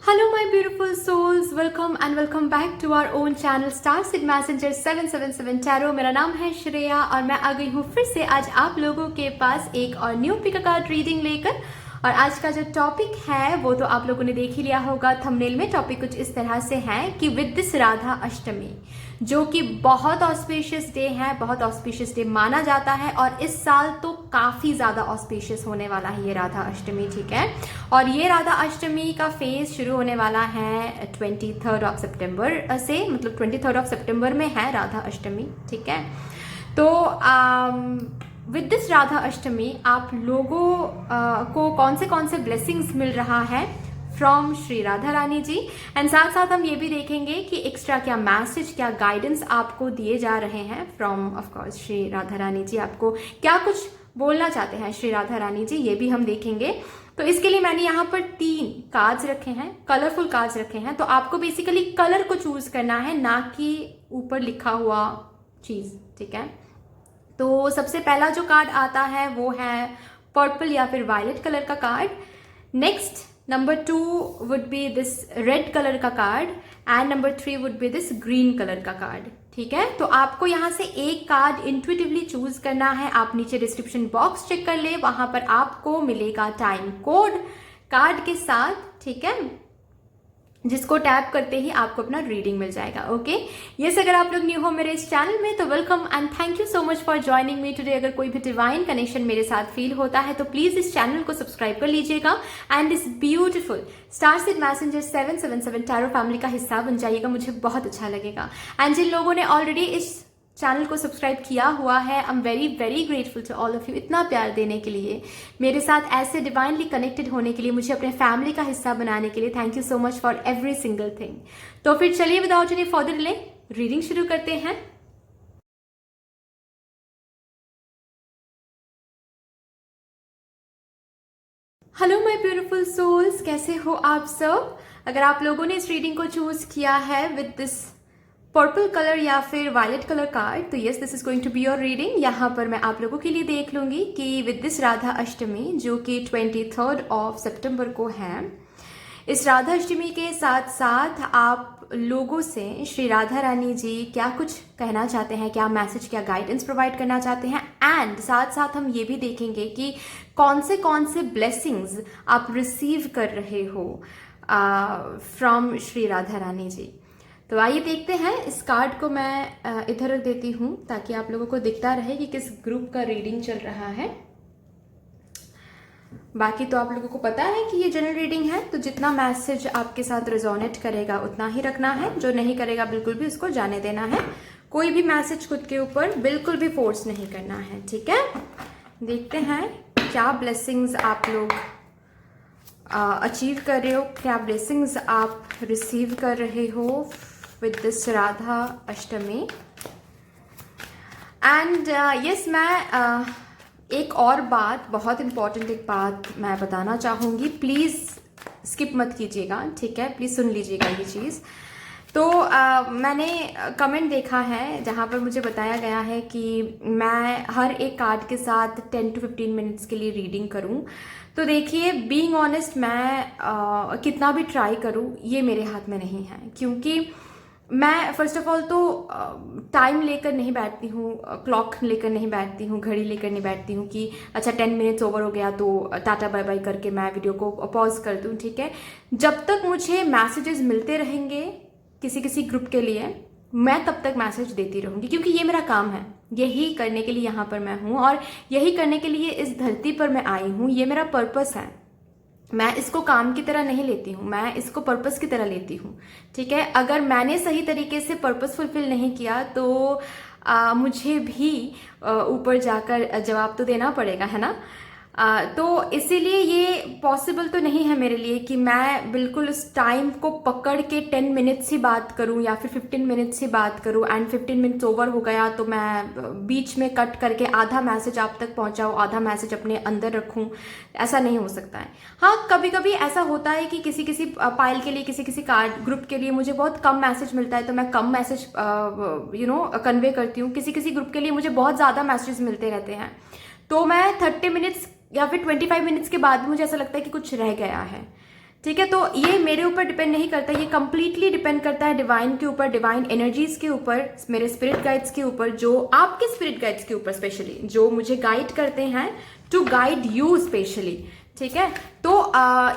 Hello my beautiful souls, welcome back to our own channel Starseed Messenger 777 Tarot। मेरा नाम है श्रेया और मैं आ गई हूँ फिर से आज आप लोगों के पास एक और न्यू पिक कार्ड रीडिंग लेकर। और आज का जो टॉपिक है वो तो आप लोगों ने देख ही लिया होगा थंबनेल में। टॉपिक कुछ इस तरह से है कि विद दिस राधा अष्टमी, जो कि बहुत ऑस्पिशियस डे है, बहुत ऑस्पिशियस डे माना जाता है और इस साल तो काफ़ी ज़्यादा ऑस्पिशियस होने वाला है ये राधा अष्टमी, ठीक है। और ये राधा अष्टमी का फेज शुरू होने वाला है 23 ऑफ सितंबर से, मतलब 23 ऑफ सितंबर में है राधा अष्टमी, ठीक है। तो विद दिस राधा अष्टमी आप लोगों को कौन से ब्लेसिंग्स मिल रहा है फ्रॉम श्री राधा रानी जी। एंड साथ साथ हम ये भी देखेंगे कि एक्स्ट्रा क्या मैसेज, क्या गाइडेंस आपको दिए जा रहे हैं from of course Shri Radha Rani ji. आपको क्या कुछ बोलना चाहते हैं श्री राधा रानी जी, ये भी हम देखेंगे। तो इसके लिए मैंने यहाँ पर 3 कार्ड्स रखे हैं, कलरफुल कार्ड्स रखे हैं। तो आपको बेसिकली कलर को चूज करना है, ना कि ऊपर लिखा हुआ चीज, ठीक है। तो सबसे पहला जो कार्ड आता है वो है पर्पल या फिर वायलेट कलर का card. Next number 2 would be this red colour का card and number 3 would be this green colour का कार्ड, ठीक है। तो आपको यहाँ से एक कार्ड इंट्यूटिवली चूज करना है। आप नीचे डिस्क्रिप्शन बॉक्स चेक कर ले, वहां पर आपको मिलेगा टाइम कोड कार्ड के साथ, ठीक है, जिसको टैप करते ही आपको अपना रीडिंग मिल जाएगा। ओके यस, अगर आप लोग न्यू हो मेरे इस चैनल में तो welcome and thank you so much for joining me today. अगर कोई भी डिवाइन कनेक्शन मेरे साथ फील होता है तो प्लीज इस चैनल को सब्सक्राइब कर लीजिएगा एंड इस ब्यूटीफुल स्टारसीड मैसेंजर 777 टैरो फैमिली का हिस्सा बन जाइएगा, मुझे बहुत अच्छा लगेगा। एंड जिन लोगों ने ऑलरेडी इस चैनल को सब्सक्राइब किया हुआ है, I am very very grateful to all of you, इतना प्यार देने के लिए, मेरे साथ ऐसे डिवाइनली कनेक्टेड होने के लिए, मुझे अपने फैमिली का हिस्सा बनाने के लिए। Thank you so much for every single thing. तो फिर चलिए without any further delay reading शुरू करते हैं। हेलो माय ब्यूटीफुल सोल्स, कैसे हो आप सब। अगर आप लोगों ने इस रीडिंग को चूज किया है विद दिस पर्पल कलर या फिर वायलेट कलर कार्ड, तो yes this is going to be your reading. यहाँ पर मैं आप लोगों के लिए देख लूंगी कि विद दिस राधा अष्टमी, जो कि 23 ऑफ सितंबर को है, इस राधा अष्टमी के साथ साथ आप लोगों से श्री राधा रानी जी क्या कुछ कहना चाहते हैं, क्या मैसेज, क्या गाइडेंस प्रोवाइड करना चाहते हैं। एंड साथ साथ हम ये भी देखेंगे कि कौन से ब्लेसिंग्स आप रिसीव कर रहे हो फ्रॉम श्री राधा रानी जी। तो आइए देखते हैं। इस कार्ड को मैं इधर रख देती हूँ ताकि आप लोगों को दिखता रहे कि किस ग्रुप का रीडिंग चल रहा है। बाकी तो आप लोगों को पता है कि ये जनरल रीडिंग है, तो जितना मैसेज आपके साथ रेजोनेट करेगा उतना ही रखना है, जो नहीं करेगा बिल्कुल भी उसको जाने देना है। कोई भी मैसेज खुद के ऊपर बिल्कुल भी फोर्स नहीं करना है, ठीक है। देखते हैं क्या ब्लेसिंग्स आप लोग अचीव कर रहे हो, क्या ब्लेसिंग्स आप रिसीव कर रहे हो with this Radha Ashtami. And yes, मैं एक और बात, बहुत इंपॉर्टेंट एक बात मैं बताना चाहूँगी, प्लीज़ स्किप मत कीजिएगा, ठीक है, प्लीज़ सुन लीजिएगा ये चीज़। तो मैंने कमेंट देखा है जहाँ पर मुझे बताया गया है कि मैं हर एक कार्ड के साथ 10 to 15 मिनट्स के लिए रीडिंग करूँ। तो देखिए, बीइंग ऑनेस्ट, मैं कितना भी ट्राई करूँ ये मेरे हाथ में नहीं है, क्योंकि मैं फर्स्ट ऑफ ऑल तो टाइम लेकर नहीं बैठती हूँ, क्लॉक लेकर नहीं बैठती हूँ, घड़ी लेकर नहीं बैठती हूँ कि अच्छा 10 मिनट्स ओवर हो गया तो टाटा बाय बाय करके मैं वीडियो को पॉज कर दूँ, ठीक है। जब तक मुझे मैसेजेस मिलते रहेंगे किसी ग्रुप के लिए, मैं तब तक मैसेज देती रहूँगी, क्योंकि ये मेरा काम है, यही करने के लिए यहाँ पर मैं हूँ और यही करने के लिए इस धरती पर मैं आई हूँ। ये मेरा पर्पस है, मैं इसको काम की तरह नहीं लेती हूँ, मैं इसको पर्पस की तरह लेती हूँ, ठीक है। अगर मैंने सही तरीके से पर्पस फुलफिल नहीं किया तो मुझे भी ऊपर जाकर जवाब तो देना पड़ेगा, है ना। तो इसीलिए ये पॉसिबल तो नहीं है मेरे लिए कि मैं बिल्कुल उस टाइम को पकड़ के 10 मिनट्स ही बात करूं या फिर 15 मिनट्स ही बात करूं एंड 15 मिनट्स ओवर हो गया तो मैं बीच में कट करके आधा मैसेज आप तक पहुंचाऊं, आधा मैसेज अपने अंदर रखूं। ऐसा नहीं हो सकता है। हाँ, कभी कभी ऐसा होता है कि किसी पाइल के लिए, किसी कार्ड ग्रुप के लिए मुझे बहुत कम मैसेज मिलता है तो मैं कम मैसेज कन्वे करती हूँ। किसी ग्रुप के लिए मुझे बहुत ज़्यादा मैसेज मिलते रहते हैं तो मैं 30 मिनट्स या फिर 25 मिनट्स के बाद मुझे ऐसा लगता है कि कुछ रह गया है, ठीक है। तो ये मेरे ऊपर डिपेंड नहीं करता, ये कंप्लीटली डिपेंड करता है डिवाइन के ऊपर, डिवाइन एनर्जीज के ऊपर, मेरे स्पिरिट गाइड्स के ऊपर, जो आपके स्पिरिट गाइड्स के ऊपर स्पेशली, जो मुझे गाइड करते हैं टू गाइड यू स्पेशली। ठीक है। तो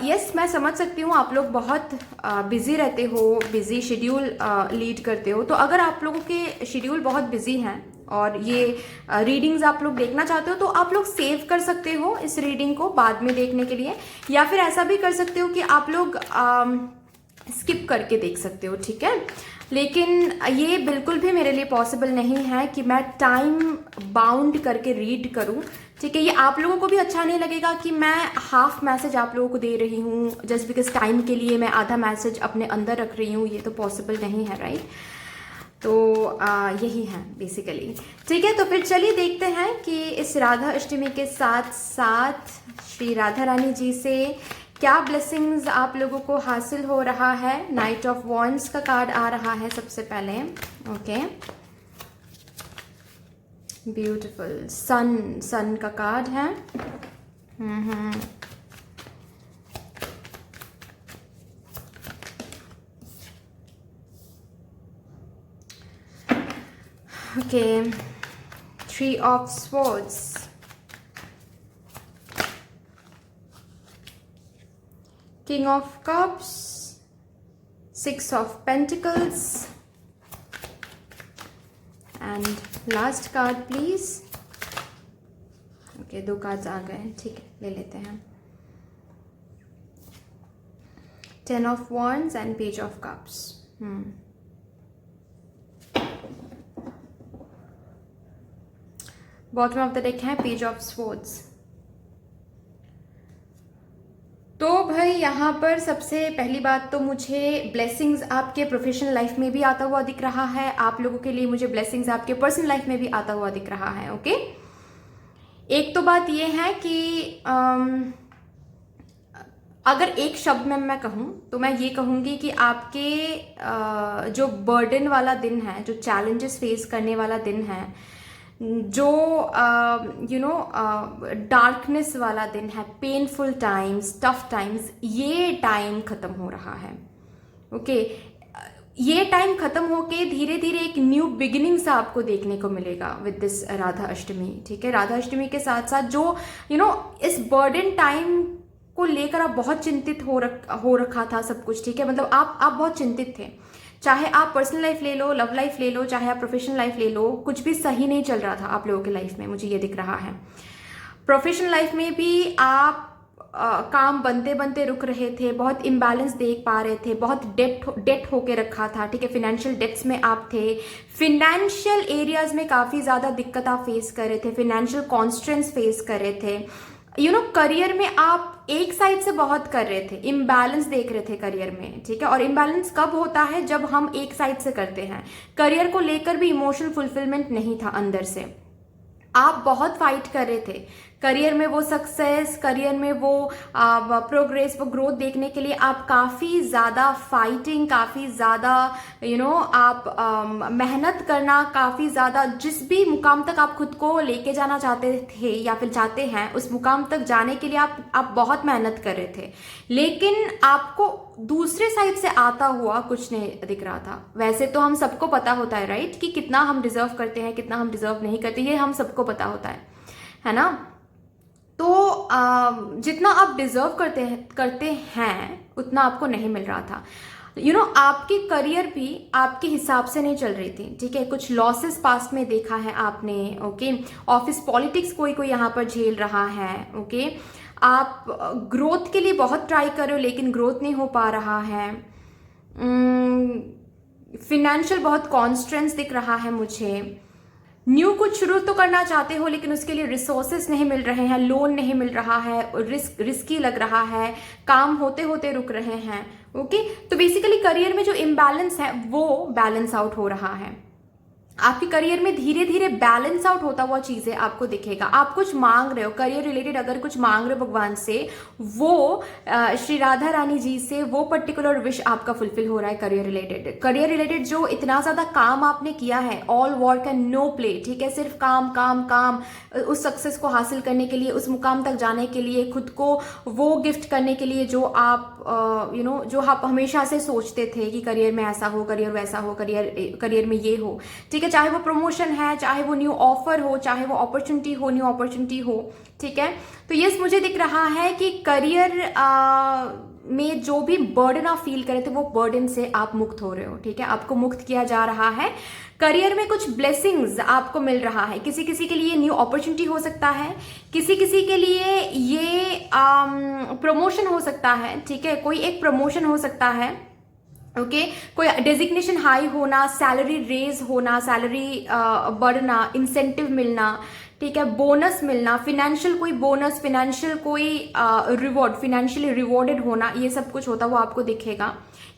यस, मैं समझ सकती हूँ आप लोग बहुत बिजी रहते हो, बिजी शेड्यूल लीड करते हो। तो अगर आप लोगों के शेड्यूल बहुत बिजी हैं और ये रीडिंग्स आप लोग देखना चाहते हो, तो आप लोग सेव कर सकते हो इस रीडिंग को बाद में देखने के लिए, या फिर ऐसा भी कर सकते हो कि आप लोग स्किप करके देख सकते हो। ठीक है। लेकिन ये बिल्कुल भी मेरे लिए पॉसिबल नहीं है कि मैं टाइम बाउंड करके रीड करूं। ठीक है। ये आप लोगों को भी अच्छा नहीं लगेगा कि मैं हाफ मैसेज आप लोगों को दे रही हूँ जस्ट बिकॉज टाइम के लिए मैं आधा मैसेज अपने अंदर रख रही हूँ, ये तो पॉसिबल नहीं है, राइट। तो यही है बेसिकली। ठीक है। तो फिर चलिए देखते हैं कि इस राधा अष्टमी के साथ साथ श्री राधा रानी जी से क्या ब्लेसिंग्स आप लोगों को हासिल हो रहा है। नाइट ऑफ वॉन्ड्स का कार्ड आ रहा है सबसे पहले। Okay, beautiful. सन का कार्ड है। Okay, 3 of Swords, King of Cups, 6 of Pentacles, and last card please. Okay, 2 cards आ गए, ठीक है, ले लेते हैं। 10 of Wands and Page of Cups. Bottom of the deck है पेज ऑफ स्वॉर्ड्स। तो भाई यहाँ पर सबसे पहली बात तो मुझे ब्लेसिंग्स आपके प्रोफेशनल लाइफ में भी आता हुआ दिख रहा है, आप लोगों के लिए मुझे ब्लेसिंग्स आपके पर्सनल लाइफ में भी आता हुआ दिख रहा है। ओके, एक तो बात ये है कि अगर एक शब्द में मैं कहूँ तो मैं ये कहूँगी कि आपके जो बर्डन वाला दिन है, जो चैलेंजेस फेस करने वाला दिन है, जो डार्कनेस वाला दिन है, पेनफुल टाइम्स, टफ टाइम्स, ये टाइम खत्म हो रहा है। ओके, ये टाइम खत्म होके धीरे धीरे एक न्यू बिगिनिंग्स आपको देखने को मिलेगा विद दिस राधा अष्टमी। ठीक है। राधा अष्टमी के साथ साथ जो इस बर्डन टाइम को लेकर आप बहुत चिंतित हो रखा था सब कुछ। ठीक है। मतलब आप बहुत चिंतित थे, चाहे आप पर्सनल लाइफ ले लो, लव लाइफ ले लो, चाहे आप प्रोफेशनल लाइफ ले लो, कुछ भी सही नहीं चल रहा था आप लोगों की लाइफ में, मुझे ये दिख रहा है। प्रोफेशनल लाइफ में भी आप काम बनते बनते रुक रहे थे, बहुत इम्बैलेंस देख पा रहे थे, बहुत डेट होके रखा था। ठीक है। फिनेंशियल डेट्स में आप थे, फिनेंशियल एरियाज में काफ़ी ज़्यादा दिक्कत आप फेस कर रहे थे, फिनेंशियल कॉन्स्ट्रेंट्स फेस कर रहे थे। करियर में आप एक साइड से बहुत कर रहे थे, इम्बैलेंस देख रहे थे करियर में। ठीक है। और इम्बैलेंस कब होता है? जब हम एक साइड से करते हैं। करियर को लेकर भी इमोशनल फुलफिलमेंट नहीं था अंदर से, आप बहुत फाइट कर रहे थे करियर में, वो सक्सेस, करियर में वो प्रोग्रेस, वो ग्रोथ देखने के लिए आप काफ़ी ज़्यादा फाइटिंग, काफ़ी ज़्यादा आप मेहनत करना, काफ़ी ज़्यादा जिस भी मुकाम तक आप खुद को लेके जाना चाहते थे या फिर चाहते हैं, उस मुकाम तक जाने के लिए आप बहुत मेहनत कर रहे थे, लेकिन आपको दूसरे साइड से आता हुआ कुछ नहीं दिख रहा था। वैसे तो हम सबको पता होता है, राइट, कि कितना हम डिजर्व करते हैं, कितना हम डिजर्व नहीं करते, ये हम सबको पता होता है ना। तो जितना आप डिजर्व करते हैं उतना आपको नहीं मिल रहा था। आपकी करियर भी आपके हिसाब से नहीं चल रही थी। ठीक है। कुछ लॉसेस पास्ट में देखा है आपने। ओके, ऑफिस पॉलिटिक्स कोई यहाँ पर झेल रहा है। ओके, आप ग्रोथ के लिए बहुत ट्राई कर रहे हो लेकिन ग्रोथ नहीं हो पा रहा है। फिनेंशियल बहुत कॉन्स्ट्रेंट्स दिख रहा है मुझे। न्यू कुछ शुरू तो करना चाहते हो लेकिन उसके लिए रिसोर्सेस नहीं मिल रहे हैं, लोन नहीं मिल रहा है, रिस्की लग रहा है, काम होते होते रुक रहे हैं। ओके, तो बेसिकली करियर में जो इम्बैलेंस है वो बैलेंस आउट हो रहा है। आपके करियर में धीरे धीरे बैलेंस आउट होता हुआ चीजें आपको दिखेगा। आप कुछ मांग रहे हो करियर रिलेटेड, अगर कुछ मांग रहे हो भगवान से, वो श्री राधा रानी जी से वो पर्टिकुलर विश आपका फुलफिल हो रहा है। करियर रिलेटेड जो इतना ज्यादा काम आपने किया है, all work and no play, ठीक है, सिर्फ काम काम काम, उस सक्सेस को हासिल करने के लिए, उस मुकाम तक जाने के लिए, खुद को वो गिफ्ट करने के लिए जो आप जो आप हमेशा से सोचते थे कि करियर में ऐसा हो, करियर वैसा हो, करियर में ये हो, ठीक है, चाहे वो प्रमोशन है, चाहे वो न्यू ऑफर हो, चाहे वो अपॉर्चुनिटी हो, न्यू अपॉर्चुनिटी हो, ठीक है। तो यस, मुझे दिख रहा है कि करियर में जो भी बर्डन आप फील करे थे, वो बर्डन से आप मुक्त हो रहे हो, ठीक है, आपको मुक्त किया जा रहा है। करियर में कुछ ब्लेसिंग्स आपको मिल रहा है। किसी किसी के लिए न्यू अपॉर्चुनिटी हो सकता है, किसी किसी के लिए ये प्रमोशन हो सकता है, ठीक है, कोई एक प्रमोशन हो सकता है, ओके, कोई डेजिग्नेशन हाई होना, सैलरी रेज होना, सैलरी बढ़ना, इंसेंटिव मिलना, ठीक है, बोनस मिलना, फिनेंशियल कोई बोनस, फिनेंशियल कोई रिवॉर्ड, फिनेंशियली रिवॉर्डेड होना, ये सब कुछ होता हुआ आपको दिखेगा।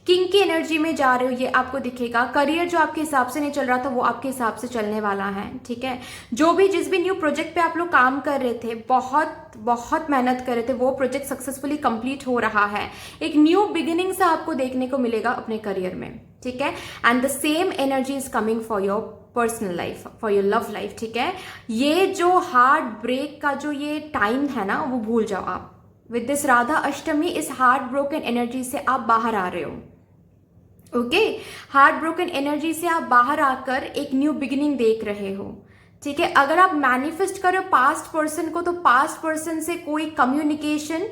किंग की एनर्जी में जा रहे हो, ये आपको दिखेगा। करियर जो आपके हिसाब से नहीं चल रहा था, वो आपके हिसाब से चलने वाला है, ठीक है। जिस भी न्यू प्रोजेक्ट पे आप लोग काम कर रहे थे, बहुत मेहनत कर रहे थे, वो प्रोजेक्ट सक्सेसफुली कंप्लीट हो रहा है। एक न्यू बिगिनिंग सा आपको देखने को मिलेगा अपने करियर में, ठीक है। And the same energy is coming for your personal life, for your love life, ठीक है। ये जो हार्ट ब्रेक का जो ये टाइम है ना, वो भूल जाओ आप। विद दिस राधा अष्टमी, इस हार्ट ब्रोकन एनर्जी से आप बाहर आ रहे हो, ओके, हार्ट ब्रोकन एनर्जी से आप बाहर आकर एक न्यू बिगिनिंग देख रहे हो, ठीक है। अगर आप मैनिफेस्ट करो पास्ट पर्सन को, तो पास्ट पर्सन से कोई कम्युनिकेशन,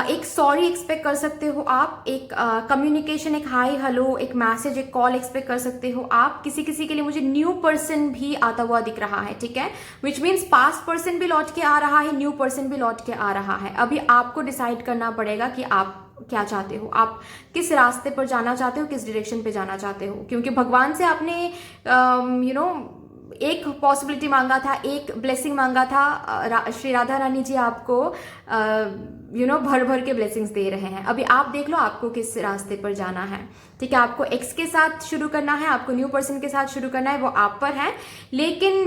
एक सॉरी एक्सपेक्ट कर सकते हो आप, एक कम्युनिकेशन, एक हाई हेलो, एक मैसेज, एक कॉल एक्सपेक्ट कर सकते हो आप। किसी किसी के लिए मुझे न्यू पर्सन भी आता हुआ दिख रहा है, ठीक है, विच मीन्स पास्ट पर्सन भी लौट के आ रहा है, न्यू पर्सन भी लौट के आ रहा है। अभी आपको डिसाइड करना पड़ेगा कि आप क्या चाहते हो, आप किस रास्ते पर जाना चाहते हो, किस डायरेक्शन पे जाना चाहते हो। क्योंकि भगवान से आपने एक पॉसिबिलिटी मांगा था, एक ब्लेसिंग मांगा था, श्री राधा रानी जी आपको भर भर के ब्लेसिंग्स दे रहे हैं। अभी आप देख लो आपको किस रास्ते पर जाना है, ठीक है। आपको एक्स के साथ शुरू करना है, आपको न्यू पर्सन के साथ शुरू करना है, वो आप पर है। लेकिन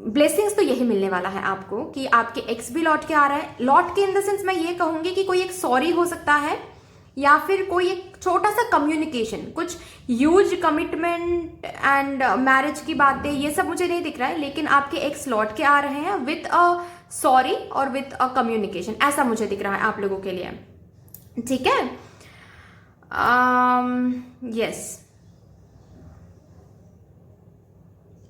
ब्लेसिंग्स तो यही मिलने वाला है आपको कि आपके एक्स भी लौट के आ रहा है। लौट के इन द सेंस मैं ये कहूंगी कि कोई एक सॉरी हो सकता है, या फिर कोई एक छोटा सा कम्युनिकेशन, कुछ ह्यूज कमिटमेंट एंड मैरिज की बातें, ये सब मुझे नहीं दिख रहा है। लेकिन आपके एक्स लौट के आ रहे हैं विथ अ सॉरी और विथ अ कम्युनिकेशन, ऐसा मुझे दिख रहा है आप लोगों के लिए, ठीक है। यस,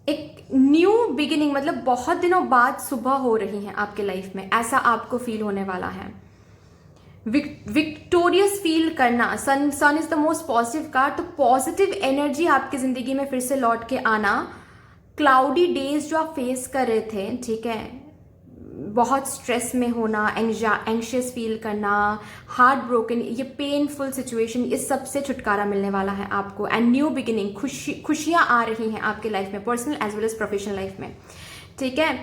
एक न्यू बिगिनिंग, मतलब बहुत दिनों बाद सुबह हो रही है आपके लाइफ में, ऐसा आपको फील होने वाला है। विक्टोरियस फील करना, sun is the most positive card, तो पॉजिटिव एनर्जी आपकी जिंदगी में फिर से लौट के आना। क्लाउडी डेज जो आप फेस कर रहे थे, ठीक है, बहुत स्ट्रेस में होना, एंग्शियस फील करना, हार्ट ब्रोकन, ये पेनफुल सिचुएशन, इस सब से छुटकारा मिलने वाला है आपको। एंड न्यू बिगिनिंग, खुशियां आ रही हैं आपके लाइफ में, personal as well as professional life में, ठीक है।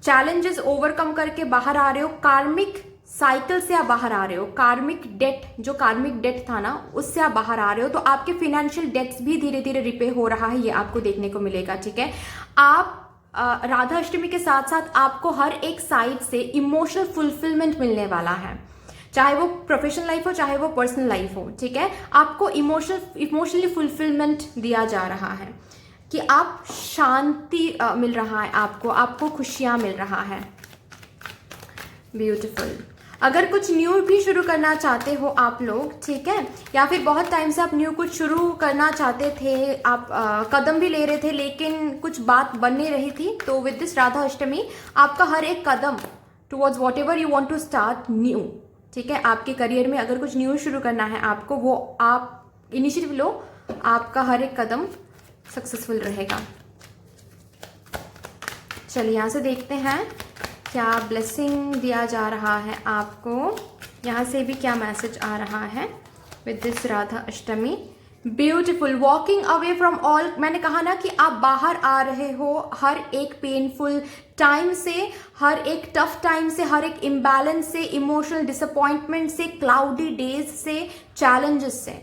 चैलेंजेस ओवरकम करके बाहर आ रहे हो, कार्मिक साइकिल से आप बाहर आ रहे हो, कार्मिक डेट था ना, उससे आप बाहर आ रहे हो। तो आपके फिनेंशियल डेट्स भी धीरे धीरे रिपे हो रहा है, ये आपको देखने को मिलेगा, ठीक है। आप राधा अष्टमी के साथ साथ आपको हर एक साइड से इमोशनल फुलफिलमेंट मिलने वाला है, चाहे वो प्रोफेशनल लाइफ हो, चाहे वो पर्सनल लाइफ हो, ठीक है। आपको इमोशनली फुलफिलमेंट दिया जा रहा है कि आप शांति मिल रहा है, आपको खुशियां मिल रहा है। ब्यूटीफुल। अगर कुछ न्यू भी शुरू करना चाहते हो आप लोग, ठीक है, या फिर बहुत टाइम से आप न्यू कुछ शुरू करना चाहते थे, आप कदम भी ले रहे थे लेकिन कुछ बात बन नहीं रही थी, तो विद दिस राधा अष्टमी आपका हर एक कदम towards whatever you want to start new, ठीक है, आपके करियर में अगर कुछ न्यू शुरू करना है आपको, वो आप इनिशिएटिव लो, आपका हर एक कदम सक्सेसफुल रहेगा। चलिए यहाँ से देखते हैं क्या ब्लेसिंग दिया जा रहा है आपको, यहाँ से भी क्या मैसेज आ रहा है with this Radha Ashtami. Beautiful, walking away from all, मैंने कहा ना कि आप बाहर आ रहे हो हर एक पेनफुल टाइम से, हर एक टफ टाइम से, हर एक इम्बैलेंस से, इमोशनल डिसअपॉइंटमेंट से, क्लाउडी डेज से, चैलेंजेस से,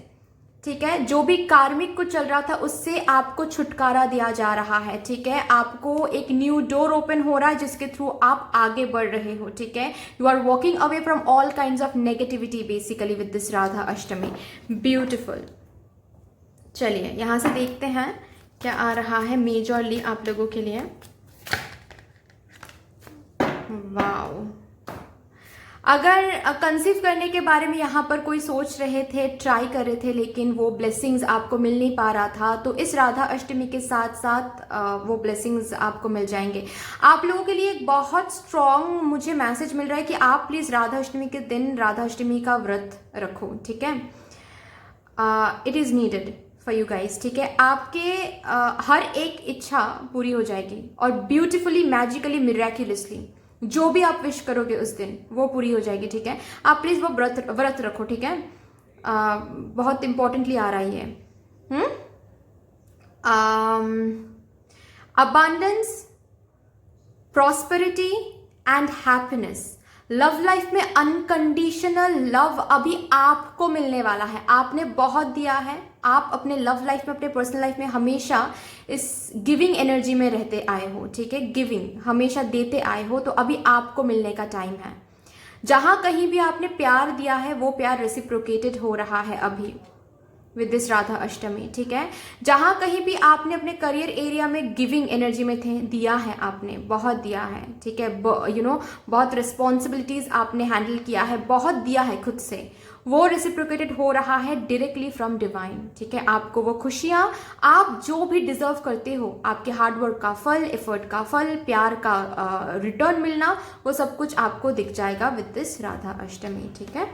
ठीक है, जो भी कार्मिक कुछ चल रहा था उससे आपको छुटकारा दिया जा रहा है। ठीक है, आपको एक न्यू डोर ओपन हो रहा है जिसके थ्रू आप आगे बढ़ रहे हो। ठीक है, you are walking away from all kind of negativity basically with this Radha Ashtami. Beautiful. चलिए यहाँ से देखते हैं क्या आ रहा है मेजरली आप लोगों के लिए। वाओ, अगर कंसीव करने के बारे में यहाँ पर कोई सोच रहे थे, ट्राई कर रहे थे, लेकिन वो ब्लेसिंग्स आपको मिल नहीं पा रहा था, तो इस राधा अष्टमी के साथ साथ वो ब्लेसिंग्स आपको मिल जाएंगे। आप लोगों के लिए एक बहुत स्ट्रॉन्ग मुझे मैसेज मिल रहा है कि आप प्लीज़ राधा अष्टमी के दिन राधा अष्टमी का व्रत रखो। ठीक है, it is needed for you guys. ठीक है, आपके हर एक इच्छा पूरी हो जाएगी और ब्यूटिफुली, मैजिकली, मिरेक्युलसली जो भी आप विश करोगे उस दिन वो पूरी हो जाएगी। ठीक है, आप प्लीज वो व्रत रखो। ठीक है, बहुत इंपॉर्टेंटली आ रहा है ये। Abundance, prosperity and happiness, love life में अनकंडीशनल लव अभी आपको मिलने वाला है। आपने बहुत दिया है, आप अपने लव लाइफ में, अपने पर्सनल लाइफ में हमेशा इस गिविंग एनर्जी में रहते आए हो। ठीक है, गिविंग हमेशा देते आए हो, तो अभी आपको मिलने का टाइम है। जहां कहीं भी आपने प्यार दिया है वो प्यार रेसिप्रोकेटेड हो रहा है अभी विद दिस राधा अष्टमी। ठीक है, जहां कहीं भी आपने अपने करियर एरिया में गिविंग एनर्जी में थे, दिया है, आपने बहुत दिया है। ठीक है, बहुत रिस्पॉन्सिबिलिटीज आपने हैंडल किया है, बहुत दिया है खुद से, वो रेसिप्रोकेटेड हो रहा है डायरेक्टली फ्रॉम डिवाइन। ठीक है, आपको वो खुशियां, आप जो भी डिजर्व करते हो, आपके हार्डवर्क का फल, एफर्ट का फल, प्यार का रिटर्न मिलना, वो सब कुछ आपको दिख जाएगा विद दिस राधा अष्टमी। ठीक है,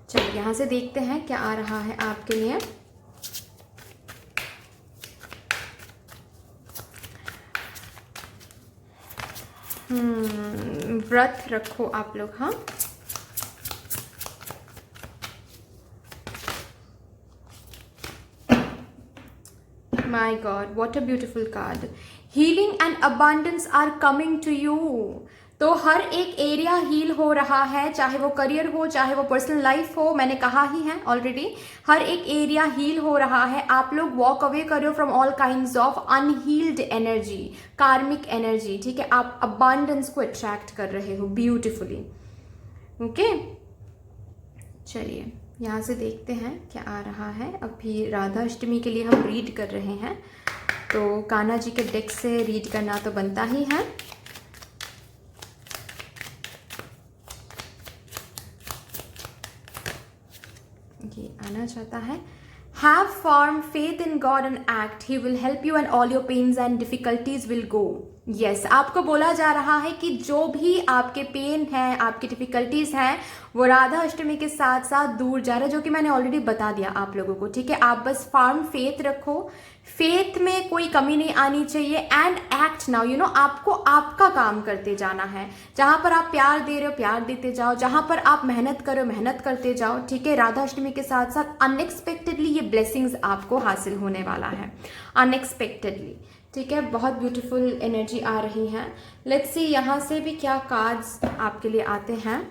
चलिए यहाँ से देखते हैं क्या आ रहा है आपके लिए। व्रत रखो आप लोग। हाँ, my god, what a beautiful card. Healing and abundance are coming to you. तो हर एक एरिया हील हो रहा है, चाहे वो करियर हो, चाहे वो पर्सनल लाइफ हो। मैंने कहा ही है ऑलरेडी, हर एक एरिया हील हो रहा है। आप लोग वॉक अवे कर रहे हो from all kinds of unhealed energy, कार्मिक एनर्जी। ठीक है, आप अबांडेंस को अट्रैक्ट कर रहे हो ब्यूटिफुली। ओके, चलिए यहाँ से देखते हैं क्या आ रहा है। अभी राधा अष्टमी के लिए हम रीड कर रहे हैं, तो कान्हा जी के डेक से रीड करना तो बनता ही है। ये आना चाहता है, have firm faith in God and act, he will help you and all your pains and difficulties will go. Yes, आपको बोला जा रहा है कि जो भी आपके पेन है, आपकी डिफिकल्टीज हैं, वो राधा अष्टमी के साथ साथ दूर जा रहा है, जो कि मैंने ऑलरेडी बता दिया आप लोगों को। ठीक है, आप बस फॉर्म फेथ रखो, फेथ में कोई कमी नहीं आनी चाहिए, एंड एक्ट नाउ। आपको आपका काम करते जाना है। जहां पर आप प्यार दे रहे हो, प्यार देते जाओ। जहां पर आप मेहनत कर रहे हो, मेहनत करते जाओ। ठीक है, राधा अष्टमी के साथ साथ अनएक्सपेक्टेडली ये ब्लेसिंग्स आपको हासिल होने वाला है, अनएक्सपेक्टेडली। ठीक है, बहुत ब्यूटीफुल एनर्जी आ रही है। लेट्स सी यहाँ से भी क्या कार्ड्स आपके लिए आते हैं,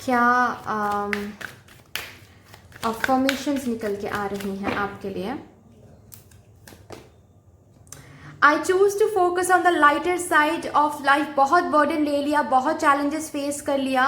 क्या अफर्मेशंस निकल के आ रही हैं आपके लिए। I choose to focus on the lighter side of life. बहुत बर्डन ले लिया, बहुत चैलेंजेस फेस कर लिया,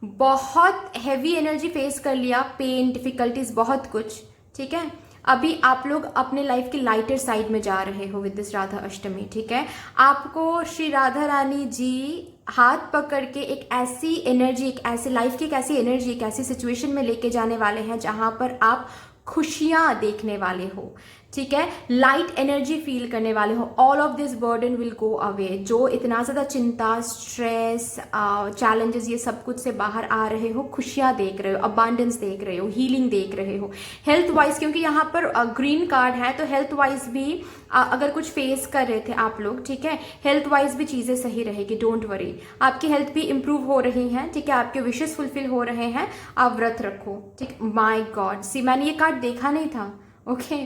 बहुत हैवी एनर्जी फेस कर लिया, पेन, डिफिकल्टीज, बहुत कुछ। ठीक है, अभी आप लोग अपने लाइफ की लाइटर साइड में जा रहे हो विद दिस राधा अष्टमी। ठीक है, आपको श्री राधा रानी जी हाथ पकड़ के एक ऐसी एनर्जी, एक ऐसी लाइफ की एक ऐसी एनर्जी, एक ऐसी सिचुएशन में लेके जाने वाले हैं जहां पर आप खुशियां देखने वाले हो। ठीक है, लाइट एनर्जी फील करने वाले हो। All of this burden will go away. जो इतना ज़्यादा चिंता, स्ट्रेस, चैलेंजेस, ये सब कुछ से बाहर आ रहे हो, खुशियां देख रहे हो, अबांडेंस देख रहे हो, हीलिंग देख रहे हो। हेल्थ वाइज, क्योंकि यहाँ पर ग्रीन कार्ड है, तो हेल्थ वाइज भी अगर कुछ फेस कर रहे थे आप लोग, ठीक है, हेल्थ वाइज भी चीज़ें सही रहेगी, डोंट वरी। आपकी हेल्थ भी इंप्रूव हो रही है। ठीक है, आपके विशेष फुलफिल हो रहे हैं। आप व्रत रखो। ठीक, माय गॉड, सी मैंने ये कार्ड देखा नहीं था। ओके,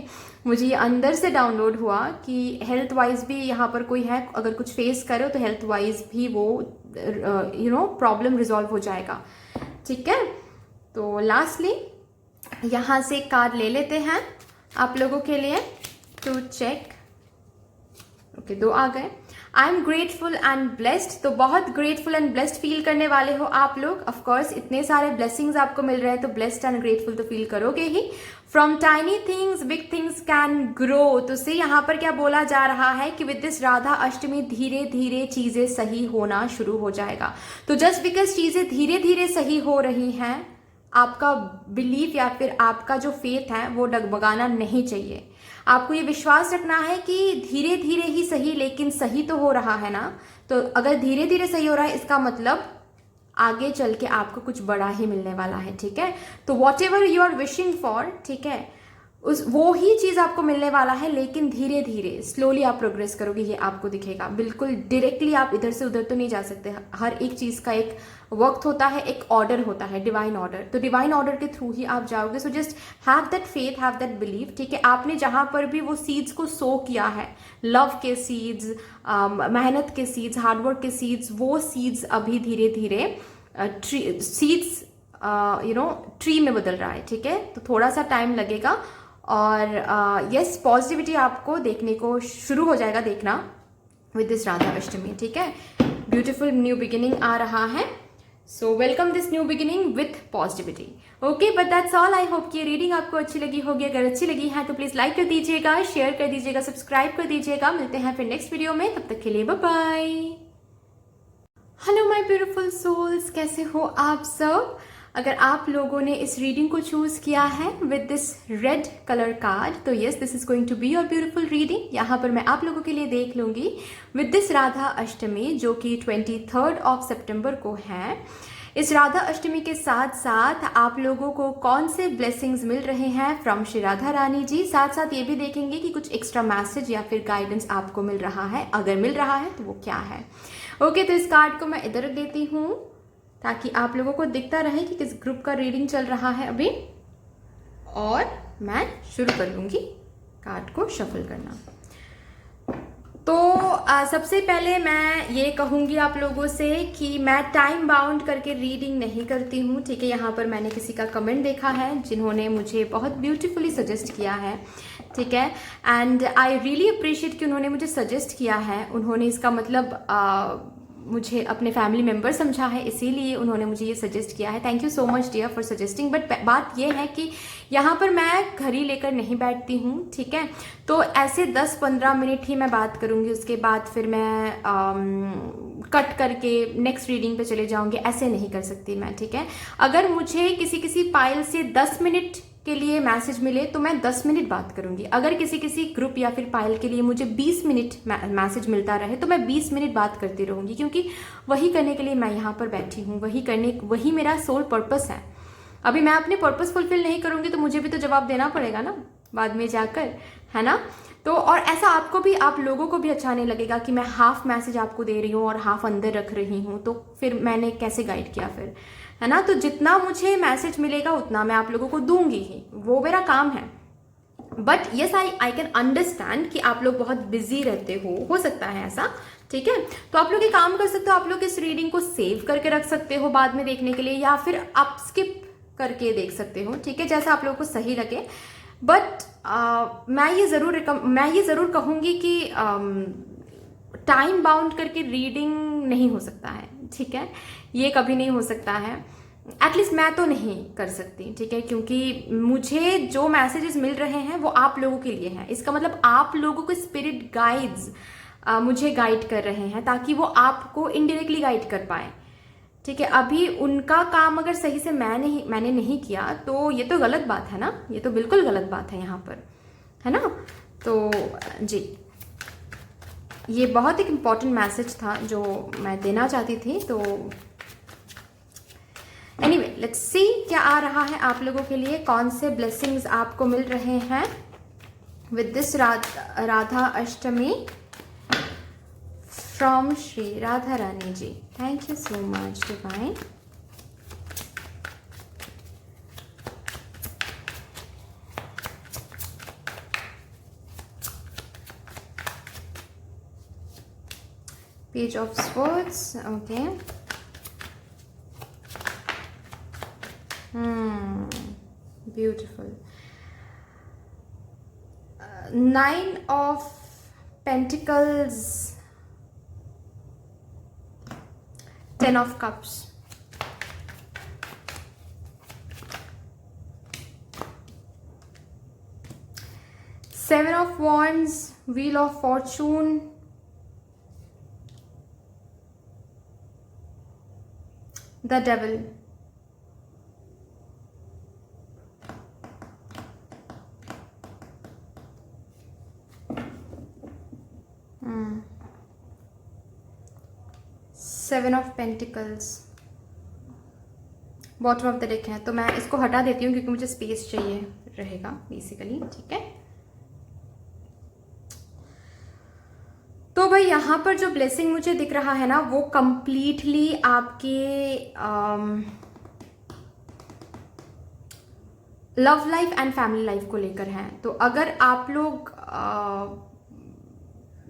मुझे ये अंदर से डाउनलोड हुआ कि हेल्थ वाइज भी यहाँ पर कोई है, अगर कुछ फेस करो तो हेल्थ वाइज भी वो प्रॉब्लम रिजॉल्व हो जाएगा। ठीक है, तो लास्टली यहाँ से कार्ड ले लेते हैं आप लोगों के लिए टू चेक। ओके, 2 आ गए। I am grateful and blessed, तो बहुत ग्रेटफुल एंड ब्लेस्ड फील करने वाले हो आप लोग। ऑफ कोर्स इतने सारे ब्लेसिंग्स आपको मिल रहे हैं तो ब्लेस्ड एंड ग्रेटफुल तो फील करोगे ही। From tiny things big things can grow, तो से यहाँ पर क्या बोला जा रहा है कि विद दिस राधा अष्टमी धीरे धीरे चीजें सही होना शुरू हो जाएगा। तो जस्ट बिकॉज चीजें धीरे धीरे सही हो रही हैं, आपका बिलीफ या फिर आपका जो फेथ है वो डगमगाना नहीं चाहिए। आपको ये विश्वास रखना है कि धीरे धीरे ही सही, लेकिन सही तो हो रहा है ना। तो अगर धीरे धीरे सही हो रहा है इसका मतलब आगे चल के आपको कुछ बड़ा ही मिलने वाला है, ठीक है। तो whatever you are wishing for, ठीक है, वो ही चीज आपको मिलने वाला है, लेकिन धीरे धीरे स्लोली आप प्रोग्रेस करोगे, ये आपको दिखेगा। बिल्कुल डायरेक्टली आप इधर से उधर तो नहीं जा सकते। हर एक चीज का एक वक्त होता है, एक ऑर्डर होता है, डिवाइन ऑर्डर। तो डिवाइन ऑर्डर के थ्रू ही आप जाओगे। So just have that faith, have that believe, ठीक है। आपने जहां पर भी वो सीड्स को सो किया है, लव के सीड्स, मेहनत के सीड्स, हार्डवर्क के सीड्स, वो सीड्स अभी धीरे धीरे सीड्स ट्री में बदल रहा है, ठीक है। तो थोड़ा सा टाइम लगेगा और यस पॉजिटिविटी आपको देखने को शुरू हो जाएगा देखना विद दिस राधा अष्टमी, ठीक है। ब्यूटीफुल न्यू बिगिनिंग आ रहा है। So welcome this new beginning with positivity. Okay, but that's all. I hope कि ये रीडिंग आपको अच्छी लगी होगी। अगर अच्छी लगी है तो प्लीज लाइक कर दीजिएगा, शेयर कर दीजिएगा, सब्सक्राइब कर दीजिएगा। मिलते हैं फिर नेक्स्ट वीडियो में, तब तक के लिए bye bye. Hello my beautiful souls, कैसे हो आप सब। अगर आप लोगों ने इस रीडिंग को चूज किया है with this red colour card, तो yes this is going to be your beautiful reading. यहाँ पर मैं आप लोगों के लिए देख लूंगी विद दिस राधा अष्टमी, जो कि 23 ऑफ सितंबर को है। इस राधा अष्टमी के साथ साथ आप लोगों को कौन से ब्लेसिंग्स मिल रहे हैं फ्रॉम श्री राधा रानी जी। साथ साथ ये भी देखेंगे कि कुछ एक्स्ट्रा मैसेज या फिर गाइडेंस आपको मिल रहा है, अगर मिल रहा है तो वो क्या है। ओके, तो इस कार्ड को मैं इधर रख देती हूँ ताकि आप लोगों को दिखता रहे कि किस ग्रुप का रीडिंग चल रहा है अभी, और मैं शुरू कर लूंगी कार्ड को शफल करना। तो सबसे पहले मैं ये कहूंगी आप लोगों से कि मैं टाइम बाउंड करके रीडिंग नहीं करती हूँ, ठीक है। यहाँ पर मैंने किसी का कमेंट देखा है जिन्होंने मुझे बहुत ब्यूटीफुली सजेस्ट किया है, ठीक है। एंड आई रियली अप्रिशिएट कि उन्होंने मुझे सजेस्ट किया है। उन्होंने इसका मतलब मुझे अपने फैमिली मेंबर समझा है, इसीलिए उन्होंने मुझे ये सजेस्ट किया है। Thank you so much dear for suggesting. But बात ये है कि यहाँ पर मैं घड़ी लेकर नहीं बैठती हूँ, ठीक है। तो ऐसे 10-15 मिनट ही मैं बात करूँगी, उसके बाद फिर मैं कट करके नेक्स्ट रीडिंग पे चले जाऊँगी, ऐसे नहीं कर सकती मैं, ठीक है। अगर मुझे किसी पाइल से 10 मिनट के लिए मैसेज मिले तो मैं 10 मिनट बात करूंगी। अगर किसी ग्रुप या फिर पाइल के लिए मुझे 20 मिनट मैसेज मिलता रहे तो मैं 20 मिनट बात करती रहूंगी, क्योंकि वही करने के लिए मैं यहाँ पर बैठी हूँ, वही मेरा सोल पर्पस है। अभी मैं अपने पर्पस फुलफिल नहीं करूंगी तो मुझे भी तो जवाब देना पड़ेगा ना बाद में जाकर, है ना। तो और ऐसा आपको भी, आप लोगों को भी अच्छा नहीं लगेगा कि मैं हाफ मैसेज आपको दे रही हूँ और हाफ अंदर रख रही हूँ, तो फिर मैंने कैसे गाइड किया फिर, है ना। तो जितना मुझे मैसेज मिलेगा उतना मैं आप लोगों को दूंगी ही, वो मेरा काम है। But yes I can understand कि आप लोग बहुत बिजी रहते हो सकता है ऐसा, ठीक है। तो आप लोग ये काम कर सकते हो, आप लोग इस रीडिंग को सेव करके रख सकते हो बाद में देखने के लिए, या फिर आप स्किप करके देख सकते हो, ठीक है, जैसा आप लोगों को सही लगे। बट मैं ये जरूर कहूंगी कि टाइम बाउंड करके रीडिंग नहीं हो सकता है, ठीक है। ये कभी नहीं हो सकता है, एटलीस्ट मैं तो नहीं कर सकती, ठीक है। क्योंकि मुझे जो मैसेजेस मिल रहे हैं वो आप लोगों के लिए हैं। इसका मतलब आप लोगों के स्पिरिट गाइड्स मुझे गाइड कर रहे हैं ताकि वो आपको इनडायरेक्टली गाइड कर पाए, ठीक है। अभी उनका काम अगर सही से मैंने नहीं किया तो ये तो गलत बात है ना, ये तो बिल्कुल गलत बात है यहाँ पर, है ना। तो जी, ये बहुत एक इम्पॉर्टेंट मैसेज था जो मैं देना चाहती थी। तो एनीवे लेट्स सी क्या आ रहा है आप लोगों के लिए, कौन से ब्लेसिंग्स आपको मिल रहे हैं with this Radha Ashtami from Shri Radha Rani ji. Thank you so much divine. Page of Swords, okay. Beautiful. 9 of pentacles, 10 of cups, Seven of Wands, Wheel of Fortune, the Devil. Seven of Pentacles, bottom of the deck है, तो मैं इसको हटा देती हूँ क्योंकि मुझे space चाहिए रहेगा बेसिकली, ठीक है। तो भाई यहाँ पर जो ब्लेसिंग मुझे दिख रहा है ना, वो कंप्लीटली आपके love life and family life को लेकर है। तो अगर आप लोग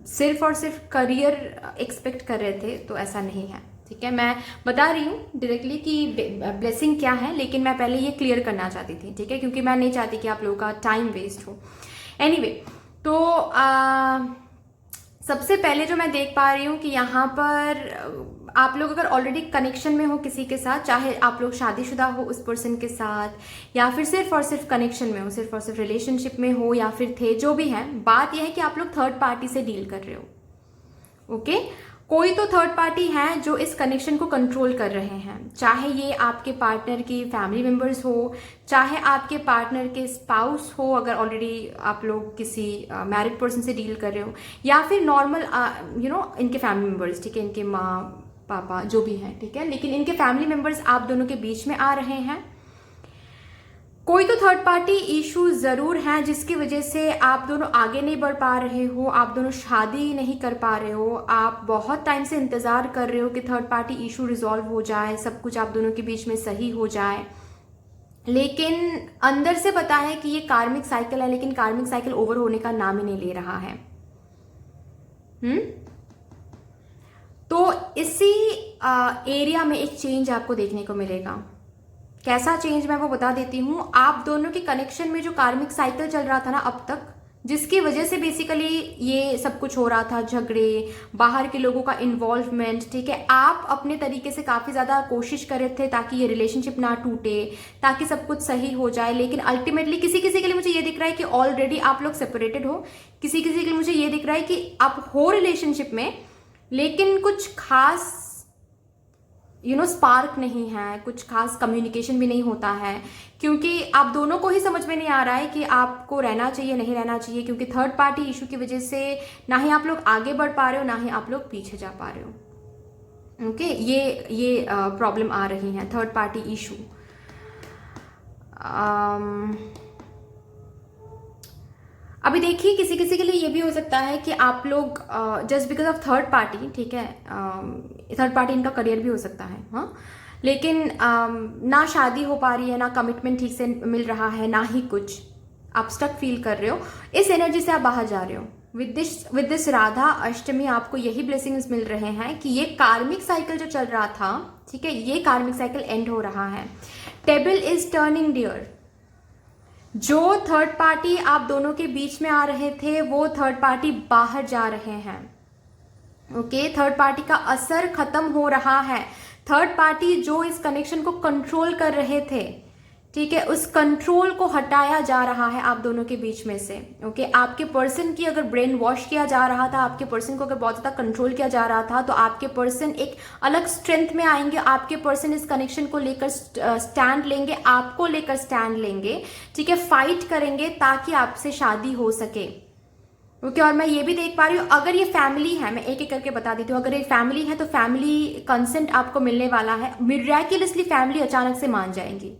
सिर्फ और सिर्फ करियर एक्सपेक्ट कर रहे थे तो ऐसा नहीं है, ठीक है। मैं बता रही हूँ डायरेक्टली कि ब्लेसिंग क्या है, लेकिन मैं पहले ये क्लियर करना चाहती थी, ठीक है, क्योंकि मैं नहीं चाहती कि आप लोगों का टाइम वेस्ट हो। एनीवे, तो सबसे पहले जो मैं देख पा रही हूँ कि यहाँ पर आप लोग अगर ऑलरेडी कनेक्शन में हो किसी के साथ, चाहे आप लोग शादीशुदा हो उस पर्सन के साथ, या फिर सिर्फ और सिर्फ कनेक्शन में हो, सिर्फ और सिर्फ रिलेशनशिप में हो, या फिर थे, जो भी है, बात यह है कि आप लोग थर्ड पार्टी से डील कर रहे हो। ओके, कोई तो थर्ड पार्टी है जो इस कनेक्शन को कंट्रोल कर रहे हैं, चाहे ये आपके पार्टनर की फैमिली मेंबर्स हो, चाहे आपके पार्टनर के स्पाउस हो, अगर ऑलरेडी आप लोग किसी मैरिड पर्सन से डील कर रहे हो, या फिर नॉर्मल इनके फैमिली मेंबर्स, ठीक है, इनके माँ पापा जो भी हैं, ठीक है, लेकिन इनके फैमिली मेंबर्स आप दोनों के बीच में आ रहे हैं। कोई तो थर्ड पार्टी इशू जरूर है जिसकी वजह से आप दोनों आगे नहीं बढ़ पा रहे हो, आप दोनों शादी नहीं कर पा रहे हो, आप बहुत टाइम से इंतजार कर रहे हो कि थर्ड पार्टी इशू रिजॉल्व हो जाए, सब कुछ आप दोनों के बीच में सही हो जाए, लेकिन अंदर से पता है कि ये कार्मिक साइकिल है, लेकिन कार्मिक साइकिल ओवर होने का नाम ही नहीं ले रहा है। तो इसी एरिया में एक चेंज आपको देखने को मिलेगा। कैसा चेंज, मैं वो बता देती हूँ। आप दोनों के कनेक्शन में जो कार्मिक साइकिल चल रहा था ना अब तक, जिसकी वजह से बेसिकली ये सब कुछ हो रहा था, झगड़े, बाहर के लोगों का इन्वॉल्वमेंट, ठीक है, आप अपने तरीके से काफी ज्यादा कोशिश कर रहे थे ताकि ये रिलेशनशिप ना टूटे, ताकि सब कुछ सही हो जाए, लेकिन अल्टीमेटली किसी किसी के लिए मुझे ये दिख रहा है कि ऑलरेडी आप लोग सेपरेटेड हो, किसी किसी के लिए मुझे ये दिख रहा है कि आप हो रिलेशनशिप में, लेकिन कुछ खास स्पार्क नहीं है, कुछ खास कम्युनिकेशन भी नहीं होता है, क्योंकि आप दोनों को ही समझ में नहीं आ रहा है कि आपको रहना चाहिए नहीं रहना चाहिए, क्योंकि थर्ड पार्टी इशू की वजह से ना ही आप लोग आगे बढ़ पा रहे हो, ना ही आप लोग पीछे जा पा रहे हो। ओके, ये प्रॉब्लम आ रही है, थर्ड पार्टी इशू। अभी देखिए, किसी किसी के लिए ये भी हो सकता है कि आप लोग just because of third party, ठीक है, थर्ड पार्टी इनका करियर भी हो सकता है, हाँ, लेकिन ना शादी हो पा रही है, ना कमिटमेंट ठीक से मिल रहा है, ना ही कुछ, आप स्टक फील कर रहे हो, इस एनर्जी से आप बाहर जा रहे हो। विद दिस राधा अष्टमी आपको यही ब्लेसिंग्स मिल रहे हैं कि ये कार्मिक साइकिल जो चल रहा था, ठीक है, ये कार्मिक साइकिल एंड हो रहा है। Table is turning dear. जो थर्ड पार्टी आप दोनों के बीच में आ रहे थे, वो थर्ड पार्टी बाहर जा रहे हैं। ओके, थर्ड पार्टी का असर खत्म हो रहा है। थर्ड पार्टी जो इस कनेक्शन को कंट्रोल कर रहे थे, ठीक है, उस कंट्रोल को हटाया जा रहा है आप दोनों के बीच में से। ओके, आपके पर्सन की अगर ब्रेन वॉश किया जा रहा था, आपके पर्सन को अगर बहुत ज्यादा कंट्रोल किया जा रहा था, तो आपके पर्सन एक अलग स्ट्रेंथ में आएंगे। आपके पर्सन इस कनेक्शन को लेकर स्टैंड लेंगे, आपको लेकर स्टैंड लेंगे, ठीक है, फाइट करेंगे ताकि आपसे शादी हो सके। ओके, और मैं ये भी देख पा रही हूँ, अगर ये फैमिली है, मैं एक एक करके बता देती हूँ, अगर ये फैमिली है तो फैमिली कंसेंट आपको मिलने वाला है। मिरेक्युलसली फैमिली अचानक से मान जाएंगी,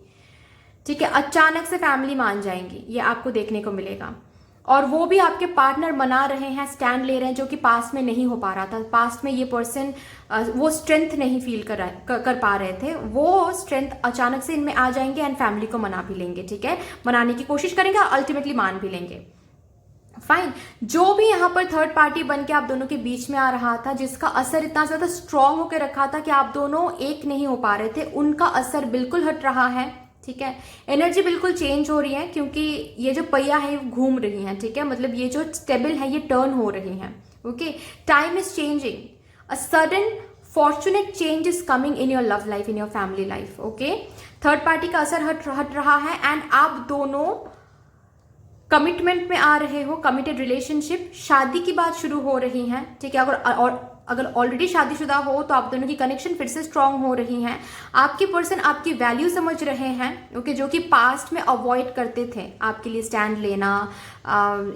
ठीक है, अचानक से फैमिली मान जाएंगी, ये आपको देखने को मिलेगा। और वो भी आपके पार्टनर मना रहे हैं, स्टैंड ले रहे हैं, जो कि पास्ट में नहीं हो पा रहा था। पास्ट में ये पर्सन वो स्ट्रेंथ नहीं फील कर पा रहे थे, वो स्ट्रेंथ अचानक से इनमें आ जाएंगे एंड फैमिली को मना भी लेंगे, ठीक है, मनाने की कोशिश करेंगे और अल्टीमेटली मान भी लेंगे। फाइन, जो भी यहाँ पर थर्ड पार्टी बन के आप दोनों के बीच में आ रहा था, जिसका असर इतना ज्यादा स्ट्रांग होकर रखा था कि आप दोनों एक नहीं हो पा रहे थे, उनका असर बिल्कुल हट रहा है, ठीक है। एनर्जी बिल्कुल चेंज हो रही है क्योंकि ये जो पहिया है वो घूम रही है, ठीक है। मतलब ये जो स्टेबल है ये टर्न हो रही हैं, okay. Time is changing, a sudden fortunate change is coming in your love life, in your family life, okay. Third party का असर हट रहा है एंड आप दोनों कमिटमेंट में आ रहे हो, कमिटेड रिलेशनशिप, शादी की बात शुरू हो रही है, ठीक है। अगर ऑलरेडी शादीशुदा हो तो आप दोनों की कनेक्शन फिर से स्ट्रांग हो रही हैं। आपके पर्सन आपकी वैल्यू समझ रहे हैं, ओके, जो कि पास्ट में अवॉइड करते थे आपके लिए स्टैंड लेना,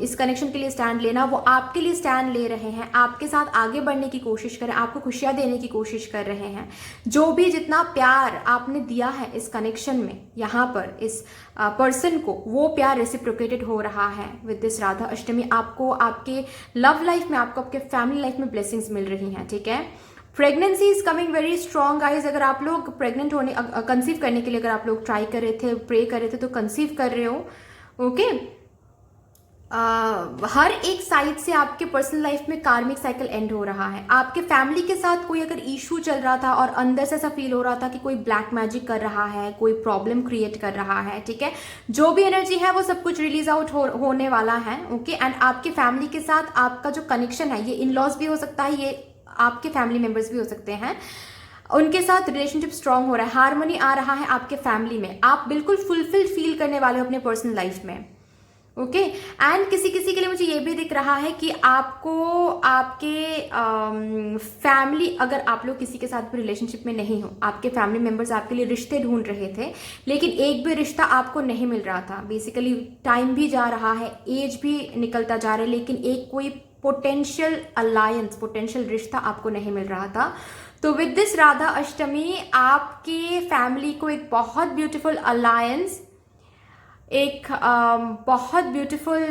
इस कनेक्शन के लिए स्टैंड लेना, वो आपके लिए स्टैंड ले रहे हैं, आपके साथ आगे बढ़ने की कोशिश कर रहे हैं, आपको खुशियां देने की कोशिश कर रहे हैं। जो भी जितना प्यार आपने दिया है इस कनेक्शन में, यहाँ पर इस पर्सन को, वो प्यार रेसिप्रोकेटेड हो रहा है विद दिस राधा अष्टमी। आपको आपके लव लाइफ में, आपको आपके फैमिली लाइफ में ब्लेसिंग्स मिल रही हैं, ठीक है। Pregnancy is coming very strong guys. अगर आप लोग प्रेग्नेंट होने, कंसीव करने के लिए अगर आप लोग ट्राई कर रहे थे, प्रे कर रहे थे, तो कंसीव कर रहे हो, ओके। हर एक साइड से आपके पर्सनल लाइफ में कार्मिक साइकिल एंड हो रहा है। आपके फैमिली के साथ कोई अगर इशू चल रहा था और अंदर से ऐसा फील हो रहा था कि कोई ब्लैक मैजिक कर रहा है, कोई प्रॉब्लम क्रिएट कर रहा है, ठीक है, जो भी एनर्जी है वो सब कुछ रिलीज आउट होने वाला है, ओके। एंड आपके फैमिली के साथ आपका जो कनेक्शन है, ये इन लॉज भी हो सकता है, ये आपके फैमिली मेंबर्स भी हो सकते हैं, उनके साथ रिलेशनशिप स्ट्रांग हो रहा है, हार्मनी आ रहा है आपके फैमिली में। आप बिल्कुल फुलफिल्ड फील करने वाले हो अपने पर्सनल लाइफ में, ओके। एंड किसी किसी के लिए मुझे ये भी दिख रहा है कि आपको आपके फैमिली, अगर आप लोग किसी के साथ भी रिलेशनशिप में नहीं हो, आपके फैमिली मेंबर्स आपके लिए रिश्ते ढूंढ रहे थे, लेकिन एक भी रिश्ता आपको नहीं मिल रहा था। बेसिकली टाइम भी जा रहा है, एज भी निकलता जा रहा है, लेकिन एक कोई पोटेंशियल अलायंस, पोटेंशियल रिश्ता आपको नहीं मिल रहा था। तो विद दिस राधा अष्टमी आपके फैमिली को एक बहुत ब्यूटीफुल अलायंस, एक बहुत ब्यूटीफुल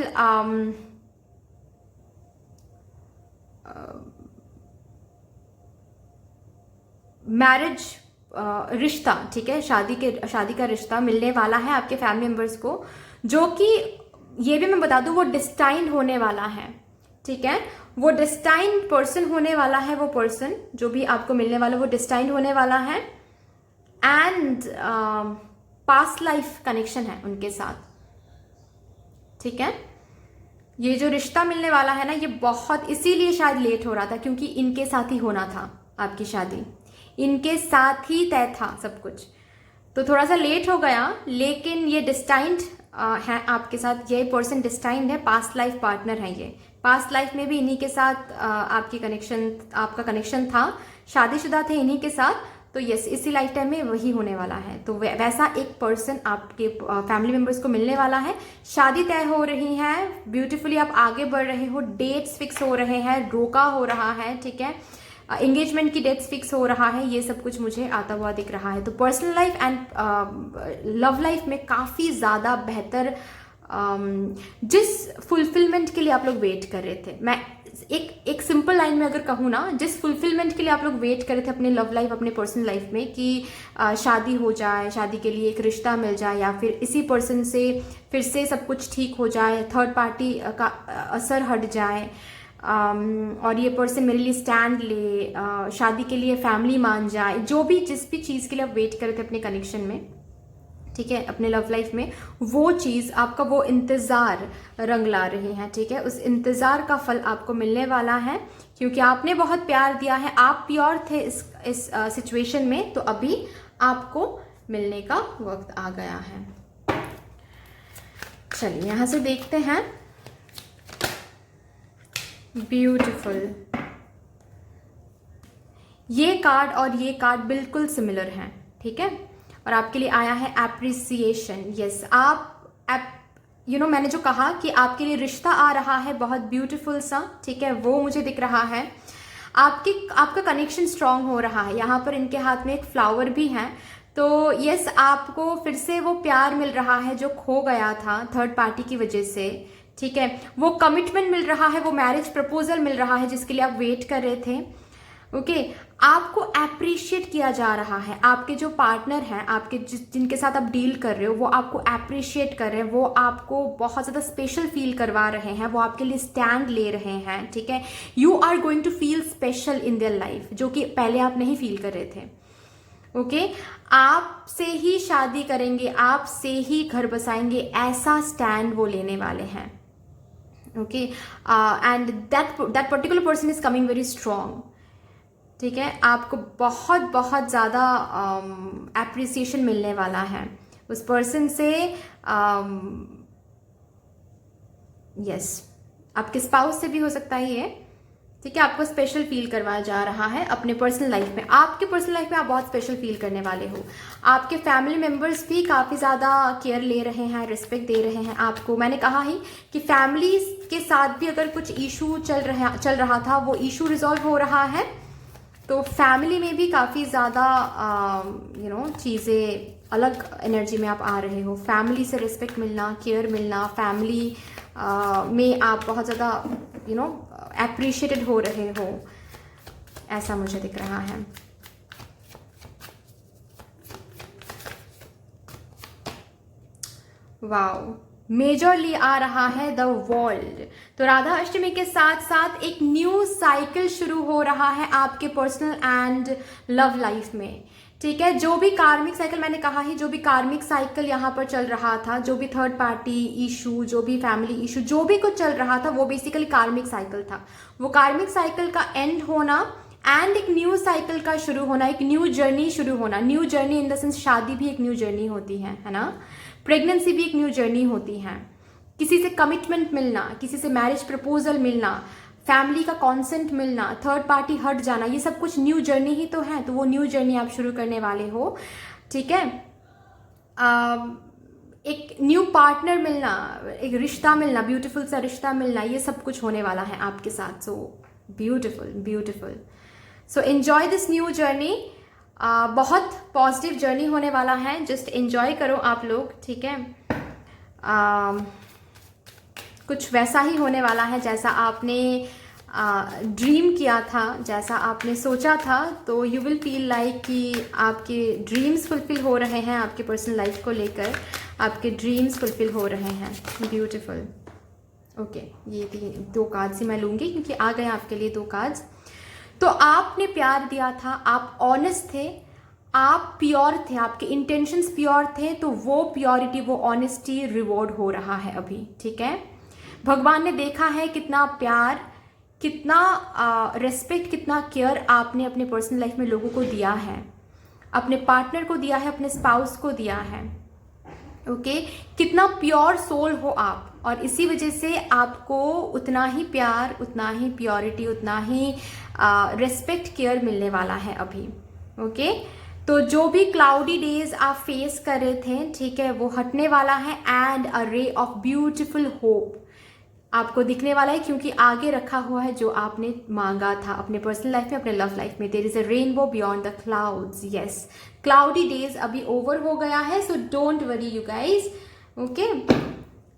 मैरिज रिश्ता, ठीक है, शादी का रिश्ता मिलने वाला है आपके फैमिली मेंबर्स को, जो कि ये भी मैं बता दूं वो डिस्टाइंड होने वाला है, ठीक है। वो डिस्टाइंड पर्सन होने वाला है, वो पर्सन जो भी आपको मिलने वाला वो डिस्टाइंड होने वाला है। एंड पास्ट लाइफ कनेक्शन है उनके साथ, ठीक है। ये जो रिश्ता मिलने वाला है ना, ये बहुत इसीलिए शायद लेट हो रहा था, क्योंकि इनके साथ ही होना था आपकी शादी, इनके साथ ही तय था सब कुछ, तो थोड़ा सा लेट हो गया। लेकिन ये डिस्टाइंड है आपके साथ, ये पर्सन डिस्टाइंड है, पास्ट लाइफ पार्टनर है ये। पास्ट लाइफ में भी इन्हीं के साथ आपका कनेक्शन था, शादीशुदा थे इन्हीं के साथ, तो यस, इसी लाइफ टाइम में वही होने वाला है। तो वैसा एक पर्सन आपके फैमिली मेंबर्स को मिलने वाला है, शादी तय हो रही है, ब्यूटीफुली आप आगे बढ़ रहे हो, डेट्स फिक्स हो रहे हैं, रोका हो रहा है, ठीक है, एंगेजमेंट की डेट्स फिक्स हो रहा है, ये सब कुछ मुझे आता हुआ दिख रहा है। तो personal life and love life में काफ़ी ज़्यादा बेहतर, जिस फुलफिलमेंट के लिए आप लोग वेट कर रहे थे, मैं एक सिंपल लाइन में अगर कहूँ ना, जिस फुलफिलमेंट के लिए आप लोग वेट कर रहे थे अपने लव लाइफ, अपने पर्सनल लाइफ में, कि शादी हो जाए, शादी के लिए एक रिश्ता मिल जाए, या फिर इसी पर्सन से फिर से सब कुछ ठीक हो जाए, थर्ड पार्टी का असर हट जाए, और ये पर्सन मेरे लिए स्टैंड ले, शादी के लिए फैमिली मान जाए, जो भी जिस भी चीज़ के लिए आप वेट कर रहे थे अपने कनेक्शन में, ठीक है, अपने लव लाइफ में, वो चीज़ आपका, वो इंतज़ार रंग ला रही है, ठीक है। उस इंतज़ार का फल आपको मिलने वाला है, क्योंकि आपने बहुत प्यार दिया है, आप प्योर थे इस सिचुएशन में, तो अभी आपको मिलने का वक्त आ गया है। चलिए यहाँ से देखते हैं। ब्यूटीफुल, ये कार्ड और ये कार्ड बिल्कुल सिमिलर हैं, ठीक है, और आपके लिए आया है एप्रिसिएशन। यस, मैंने जो कहा कि आपके लिए रिश्ता आ रहा है बहुत ब्यूटीफुल सा, ठीक है, वो मुझे दिख रहा है। आपका कनेक्शन स्ट्रांग हो रहा है। यहाँ पर इनके हाथ में एक फ्लावर भी है, तो यस, आपको फिर से वो प्यार मिल रहा है जो खो गया था थर्ड पार्टी की वजह से, ठीक है। वो कमिटमेंट मिल रहा है, वो मैरिज प्रपोजल मिल रहा है जिसके लिए आप वेट कर रहे थे, ओके। आपको अप्रिशिएट किया जा रहा है, आपके जो पार्टनर हैं, आपके जिनके साथ आप डील कर रहे हो, वो आपको अप्रिशिएट कर रहे हैं, वो आपको बहुत ज़्यादा स्पेशल फील करवा रहे हैं, वो आपके लिए स्टैंड ले रहे हैं, ठीक है। You are going to feel special in their life, जो कि पहले आप नहीं फील कर रहे थे, ओके, आपसे ही शादी करेंगे, आपसे ही घर बसाएंगे, ऐसा स्टैंड वो लेने वाले हैं। Okay, and that particular person is coming very strong. ठीक है, आपको बहुत बहुत ज़्यादा एप्रिसिएशन मिलने वाला है उस पर्सन से। यस, आपके स्पाउस से भी हो सकता है ये। ठीक है, आपको स्पेशल फील करवाया जा रहा है अपने पर्सनल लाइफ में। आपके पर्सनल लाइफ में आप बहुत स्पेशल फील करने वाले हो। आपके फैमिली मेंबर्स भी काफ़ी ज़्यादा केयर ले रहे हैं, रिस्पेक्ट दे रहे हैं आपको। मैंने कहा ही कि फैमिली के साथ भी अगर कुछ इशू चल रहा था, वो इशू रिजॉल्व हो रहा है। तो फैमिली में भी काफ़ी ज़्यादा चीज़ें अलग एनर्जी में आप आ रहे हो। फैमिली से रिस्पेक्ट मिलना, केयर मिलना, फैमिली में आप बहुत ज़्यादा एप्रिशिएटेड हो रहे हो, ऐसा मुझे दिख रहा है। वाओ, मेजरली आ रहा है द वर्ल्ड। तो राधा अष्टमी के साथ साथ एक न्यू साइकिल शुरू हो रहा है आपके पर्सनल एंड लव लाइफ में। ठीक है, जो भी कार्मिक साइकिल, मैंने कहा ही, जो भी कार्मिक साइकिल यहाँ पर चल रहा था, जो भी थर्ड पार्टी इशू, जो भी फैमिली इशू, जो भी कुछ चल रहा था, वो बेसिकली कार्मिक साइकिल था। वो कार्मिक साइकिल का एंड होना एंड एक न्यू साइकिल का शुरू होना, एक न्यू जर्नी शुरू होना। New journey in the sense शादी भी एक न्यू जर्नी होती है ना। प्रेगनेंसी भी एक न्यू जर्नी होती है। किसी से कमिटमेंट मिलना, किसी से मैरिज प्रपोजल मिलना, फैमिली का कॉन्सेंट मिलना, थर्ड पार्टी हट जाना, ये सब कुछ न्यू जर्नी ही तो है। तो वो न्यू जर्नी आप शुरू करने वाले हो। ठीक है, एक न्यू पार्टनर मिलना, एक रिश्ता मिलना, ब्यूटीफुल सा रिश्ता मिलना, ये सब कुछ होने वाला है आपके साथ। So beautiful beautiful. So enjoy this new journey. बहुत पॉजिटिव जर्नी होने वाला है, जस्ट एंजॉय करो आप लोग। ठीक है, कुछ वैसा ही होने वाला है जैसा आपने ड्रीम किया था, जैसा आपने सोचा था। तो यू विल फील लाइक कि आपके ड्रीम्स फुलफिल हो रहे हैं। आपके पर्सनल लाइफ को लेकर आपके ड्रीम्स फुलफिल हो रहे हैं। ब्यूटीफुल। ओके, ये 2 कार्ड्स ही मैं लूँगी क्योंकि आ गए आपके लिए 2 कार्ड्स। तो आपने प्यार दिया था, आप ऑनेस्ट थे, आप प्योर थे, आपके इंटेंशंस प्योर थे। तो वो प्योरिटी, वो ऑनेस्टी रिवॉर्ड हो रहा है अभी। ठीक है, भगवान ने देखा है कितना प्यार, कितना रिस्पेक्ट, कितना केयर आपने अपने पर्सनल लाइफ में लोगों को दिया है, अपने पार्टनर को दिया है, अपने स्पाउस को दिया है। ओके, कितना प्योर सोल हो आप, और इसी वजह से आपको उतना ही प्यार, उतना ही प्योरिटी, उतना ही रिस्पेक्ट, केयर मिलने वाला है अभी। ओके, तो जो भी क्लाउडी डेज आप फेस कर रहे थे, ठीक है, वो हटने वाला है। And a ray of beautiful hope आपको दिखने वाला है, क्योंकि आगे रखा हुआ है जो आपने मांगा था अपने पर्सनल लाइफ में, अपने लव लाइफ में। There is a rainbow beyond the clouds. Yes, cloudy days अभी ओवर हो गया है, so don't worry you guys. Okay,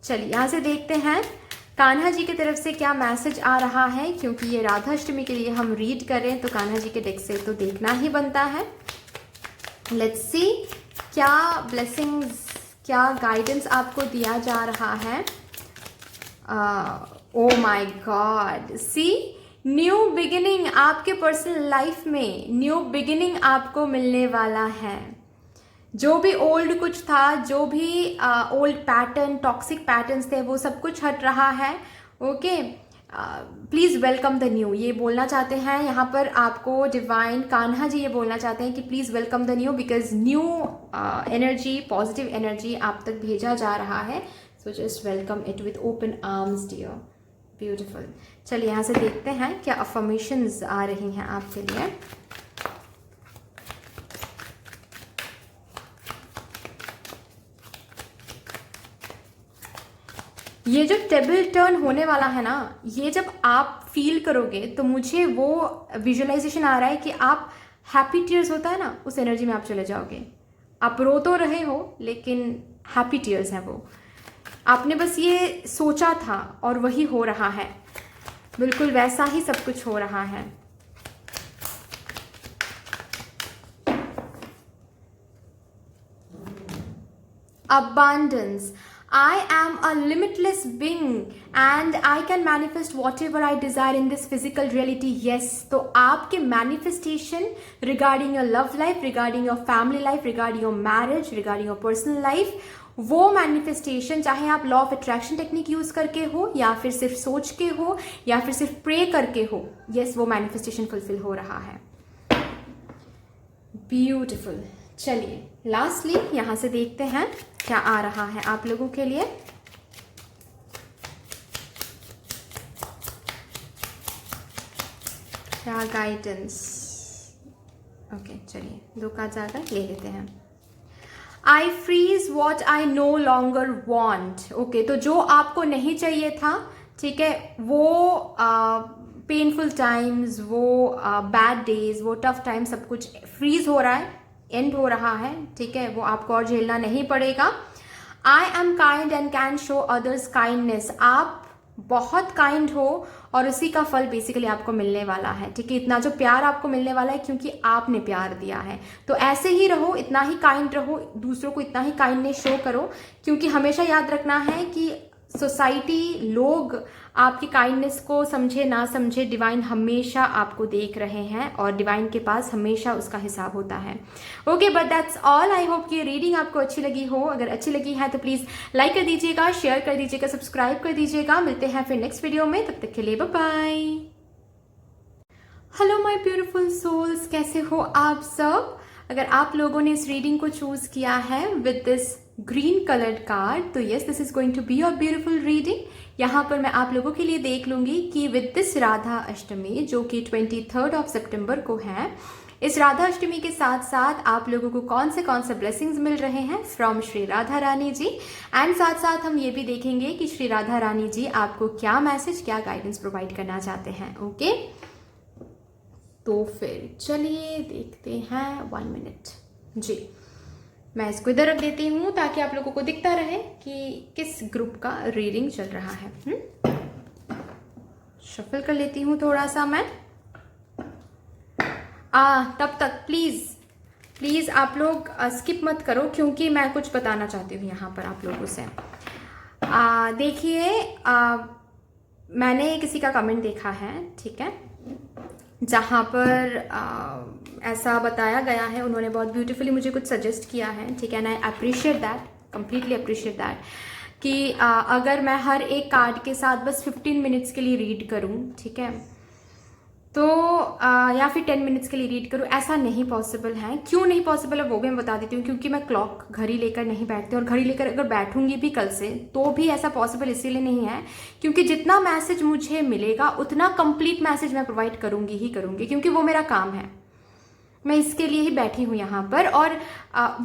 चलिए यहाँ से देखते हैं कान्हा जी की तरफ से क्या मैसेज आ रहा है, क्योंकि ये राधाष्टमी के लिए हम रीड कर रहे हैं, तो कान्हा जी के डेक से तो देखना ही बनता है। लेट्स सी क्या ब्लेसिंग्स, क्या गाइडेंस आपको दिया जा रहा है। ओ माई गॉड, सी न्यू बिगिनिंग आपके पर्सनल लाइफ में, न्यू बिगिनिंग आपको मिलने वाला है। जो भी ओल्ड कुछ था, जो भी ओल्ड पैटर्न, टॉक्सिक पैटर्न्स थे, वो सब कुछ हट रहा है। Okay, please welcome the new, ये बोलना चाहते हैं यहाँ पर आपको डिवाइन कान्हा जी, ये बोलना चाहते हैं कि please welcome the new, because new energy, positive energy आप तक भेजा जा रहा है। So just welcome it with open arms dear. Beautiful. चलिए यहाँ से देखते हैं क्या अफर्मेशंस आ रही हैं आपके लिए। ये जो टेबल टर्न होने वाला है ना, ये जब आप फील करोगे तो मुझे वो विजुअलाइजेशन आ रहा है कि आप हैप्पी टीयर्स होता है ना, उस एनर्जी में आप चले जाओगे। आप रो तो रहे हो लेकिन हैप्पी टीयर्स हैं वो। आपने बस ये सोचा था और वही हो रहा है, बिल्कुल वैसा ही सब कुछ हो रहा है। Abundance, I am a limitless being and I can manifest whatever I desire in this physical reality. Yes, तो आपके manifestation regarding your love life, regarding your family life, regarding your marriage, regarding your personal life, वो manifestation चाहे आप law of attraction technique use करके हो या फिर सिर्फ सोच के हो या फिर सिर्फ प्रे करके हो, यस वो मैनिफेस्टेशन फुलफिल हो रहा है. ब्यूटिफुल. चलिए लास्टली यहां से देखते हैं क्या आ रहा है आप लोगों के लिए. क्या गाइडेंस. ओके चलिए 2 कार्ड ज़्यादा ले लेते हैं. I freeze what I no longer want. Okay तो जो आपको नहीं चाहिए था, ठीक है, वो पेनफुल टाइम्स, वो बैड डेज, वो टफ टाइम सब कुछ फ्रीज हो रहा है, एंड हो रहा है, ठीक है, वो आपको और झेलना नहीं पड़ेगा. I am kind and can show others kindness. आप बहुत काइंड हो और उसी का फल बेसिकली आपको मिलने वाला है, ठीक है. इतना जो प्यार आपको मिलने वाला है क्योंकि आपने प्यार दिया है, तो ऐसे ही रहो, इतना ही काइंड रहो, दूसरों को इतना ही काइंडनेस शो करो, क्योंकि हमेशा याद रखना है कि सोसाइटी, लोग आपकी काइंडनेस को समझे ना समझे, डिवाइन हमेशा आपको देख रहे हैं और डिवाइन के पास हमेशा उसका हिसाब होता है. Okay but that's all. I hope कि रीडिंग आपको अच्छी लगी हो. अगर अच्छी लगी है तो प्लीज़ लाइक कर दीजिएगा, शेयर कर दीजिएगा, सब्सक्राइब कर दीजिएगा. मिलते हैं फिर नेक्स्ट वीडियो में, तब तक के लिए bye bye. Hello my beautiful souls, कैसे हो आप सब. अगर आप लोगों ने इस रीडिंग को चूज किया है with this green coloured card, तो yes this is going to be your beautiful reading. यहाँ पर मैं आप लोगों के लिए देख लूंगी कि विद दिस राधा अष्टमी जो कि 23 सितंबर को है, इस राधा अष्टमी के साथ साथ आप लोगों को कौन से ब्लेसिंग्स मिल रहे हैं फ्रॉम श्री राधा रानी जी. एंड साथ साथ हम ये भी देखेंगे कि श्री राधा रानी जी आपको क्या मैसेज, क्या गाइडेंस प्रोवाइड करना चाहते हैं. ओके तो फिर चलिए देखते हैं. 1 मिनट जी, मैं इसको इधर रख देती हूँ ताकि आप लोगों को दिखता रहे कि किस ग्रुप का रीडिंग चल रहा है. शफल कर लेती हूँ थोड़ा सा मैं. तब तक प्लीज आप लोग स्किप मत करो क्योंकि मैं कुछ बताना चाहती हूँ यहाँ पर आप लोगों से. देखिए मैंने किसी का कमेंट देखा है, ठीक है, जहाँ पर ऐसा बताया गया है, उन्होंने बहुत ब्यूटीफुली मुझे कुछ सजेस्ट किया है, ठीक है, and I appreciate that, completely appreciate that, कि अगर मैं हर एक कार्ड के साथ बस 15 मिनट्स के लिए रीड करूँ, ठीक है, तो या फिर 10 मिनट्स के लिए रीड करूँ, ऐसा नहीं पॉसिबल है. क्यों नहीं पॉसिबल है वो भी मैं बता देती हूँ. क्योंकि मैं क्लॉक घड़ी लेकर नहीं बैठती, और घड़ी लेकर अगर बैठूंगी भी कल से तो भी ऐसा पॉसिबल इसीलिए नहीं है क्योंकि जितना मैसेज मुझे मिलेगा उतना कंप्लीट मैसेज मैं प्रोवाइड करूंगी ही करूंगी, क्योंकि वो मेरा काम है. मैं इसके लिए ही बैठी हूँ यहाँ पर, और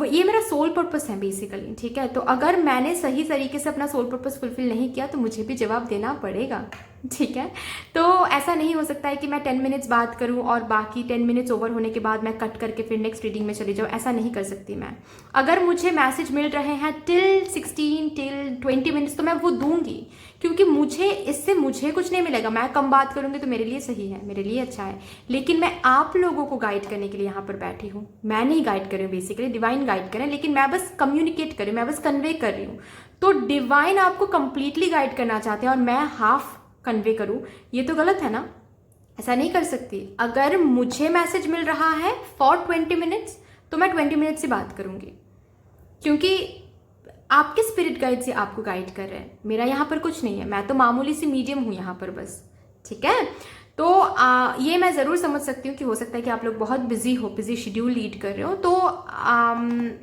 ये मेरा सोल पर्पस है बेसिकली, ठीक है. तो अगर मैंने सही तरीके से अपना सोल पर्पस फुलफिल नहीं किया तो मुझे भी जवाब देना पड़ेगा, ठीक है. तो ऐसा नहीं हो सकता है कि मैं 10 मिनट्स बात करूं और बाकी 10 मिनट्स ओवर होने के बाद मैं कट करके फिर नेक्स्ट रीडिंग में चली जाऊं. ऐसा नहीं कर सकती मैं. अगर मुझे मैसेज मिल रहे हैं टिल 16 टिल 20 मिनट्स तो मैं वो दूंगी, क्योंकि इससे मुझे कुछ नहीं मिलेगा. मैं कम बात करूंगी तो मेरे लिए सही है, मेरे लिए अच्छा है, लेकिन मैं आप लोगों को गाइड करने के लिए यहाँ पर बैठी हूँ. मैं नहीं गाइड कर रही हूँ, बेसिकली डिवाइन गाइड करें, लेकिन मैं बस कम्युनिकेट कर रही हूँ, मैं बस कन्वे कर रही हूँ. तो डिवाइन आपको कंप्लीटली गाइड करना चाहते हैं और मैं हाफ कन्वे करूं, ये तो गलत है ना. ऐसा नहीं कर सकती. अगर मुझे मैसेज मिल रहा है फॉर 20 मिनट्स तो मैं 20 मिनट्स से बात करूंगी, क्योंकि आपके स्पिरिट गाइड से आपको गाइड कर रहे हैं. मेरा यहाँ पर कुछ नहीं है, मैं तो मामूली सी मीडियम हूँ यहाँ पर बस, ठीक है. तो ये मैं ज़रूर समझ सकती हूँ कि हो सकता है कि आप लोग बहुत बिजी शेड्यूल लीड कर रहे हो. तो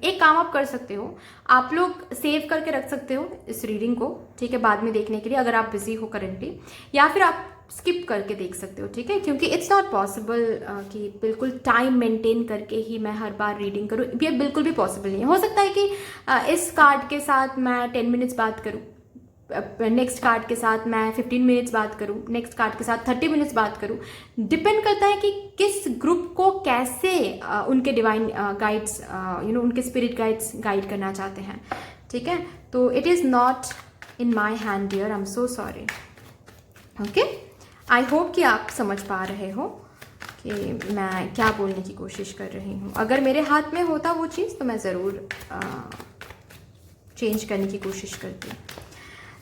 एक काम आप कर सकते हो, आप लोग सेव करके रख सकते हो इस रीडिंग को, ठीक है, बाद में देखने के लिए अगर आप बिजी हो करंटली, या फिर आप स्किप करके देख सकते हो, ठीक है. क्योंकि इट्स नॉट पॉसिबल कि बिल्कुल टाइम मेंटेन करके ही मैं हर बार रीडिंग करूँ. ये बिल्कुल भी पॉसिबल नहीं है. हो सकता है कि इस कार्ड के साथ मैं 10 मिनट्स बात करूँ, नेक्स्ट कार्ड के साथ मैं 15 मिनट्स बात करूं, नेक्स्ट कार्ड के साथ 30 मिनट्स बात करूं. डिपेंड करता है कि किस ग्रुप को कैसे उनके डिवाइन गाइड्स उनके स्पिरिट गाइड्स गाइड करना चाहते हैं, ठीक है. तो it is not in my hand dear, I am so sorry. Okay, I hope कि आप समझ पा रहे हो कि मैं क्या बोलने की कोशिश कर रही हूँ. अगर मेरे हाथ में होता वो चीज़ तो मैं ज़रूर चेंज करने की कोशिश करती हूँ।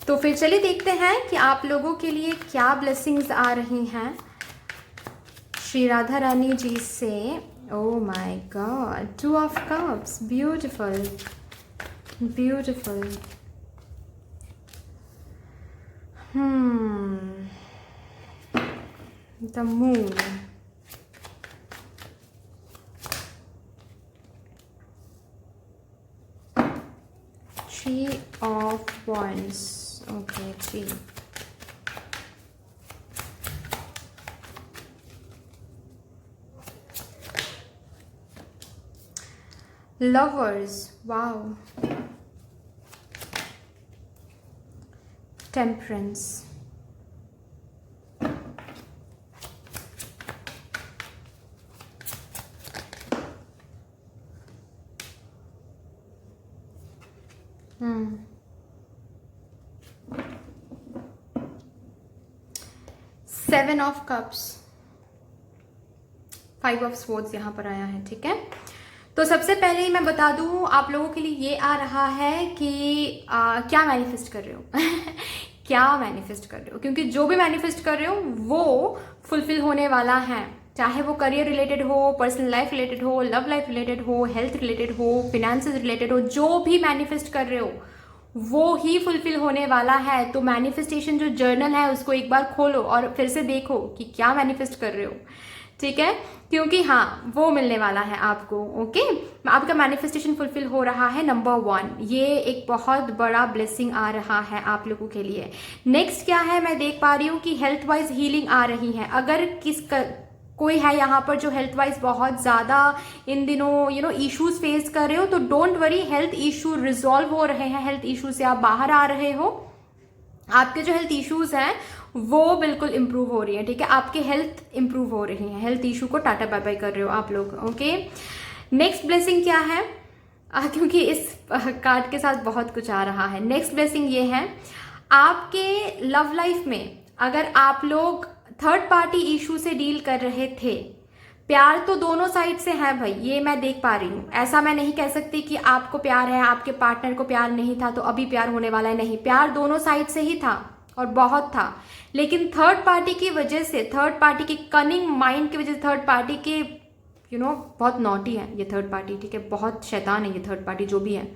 तो फिर चलिए देखते हैं कि आप लोगों के लिए क्या ब्लेसिंग्स आ रही हैं श्री राधा रानी जी से। Oh my God, 2 of cups, beautiful beautiful. The moon, 3 of Wands. Okay, 3. Lovers, wow. Temperance. Seven of Cups, 5 of Swords यहाँ पर आया है, ठीक है। तो सबसे पहले ही मैं बता दूँ आप लोगों के लिए ये आ रहा है कि क्या मैनिफेस्ट कर रहे हो क्या मैनिफेस्ट कर रहे हो, क्योंकि जो भी मैनिफेस्ट कर रहे हो वो फुलफिल होने वाला है, चाहे वो करियर रिलेटेड हो, पर्सनल लाइफ रिलेटेड हो, लव लाइफ रिलेटेड हो, हेल्थ रिलेटेड हो, फिनेंसेस रिलेटेड हो, जो भी मैनिफेस्ट कर रहे हो वो ही फुलफिल होने वाला है। तो मैनिफेस्टेशन जो जर्नल है उसको एक बार खोलो और फिर से देखो कि क्या मैनिफेस्ट कर रहे हो, ठीक है, क्योंकि हाँ वो मिलने वाला है आपको। ओके, आपका मैनिफेस्टेशन फुलफिल हो रहा है। नंबर 1, ये एक बहुत बड़ा ब्लेसिंग आ रहा है आप लोगों के लिए। नेक्स्ट क्या है, मैं देख पा रही हूँ कि हेल्थ वाइज हीलिंग आ रही है। अगर कोई है यहाँ पर जो हेल्थ वाइज बहुत ज़्यादा इन दिनों इश्यूज फेस कर रहे हो, तो don't worry, health issue resolve हो रहे हैं, हेल्थ इशू से आप बाहर आ रहे हो। आपके जो हेल्थ इश्यूज हैं वो बिल्कुल इंप्रूव हो रही है, ठीक है, आपके हेल्थ इंप्रूव हो रही है, हेल्थ इशू को टाटा बाय बाय कर रहे हो आप लोग। ओके, नेक्स्ट ब्लेसिंग क्या है, क्योंकि इस कार्ड के साथ बहुत कुछ आ रहा है। नेक्स्ट ब्लेसिंग ये है, आपके लव लाइफ में अगर आप लोग थर्ड पार्टी इशू से डील कर रहे थे, प्यार तो दोनों साइड से है भाई, ये मैं देख पा रही हूँ। ऐसा मैं नहीं कह सकती कि आपको प्यार है, आपके पार्टनर को प्यार नहीं था तो अभी प्यार होने वाला है, नहीं, प्यार दोनों साइड से ही था और बहुत था। लेकिन थर्ड पार्टी की वजह से, थर्ड पार्टी की कनिंग माइंड की वजह से, थर्ड पार्टी के बहुत नॉटी है ये थर्ड पार्टी, ठीक है, बहुत शैतान है ये थर्ड पार्टी जो भी है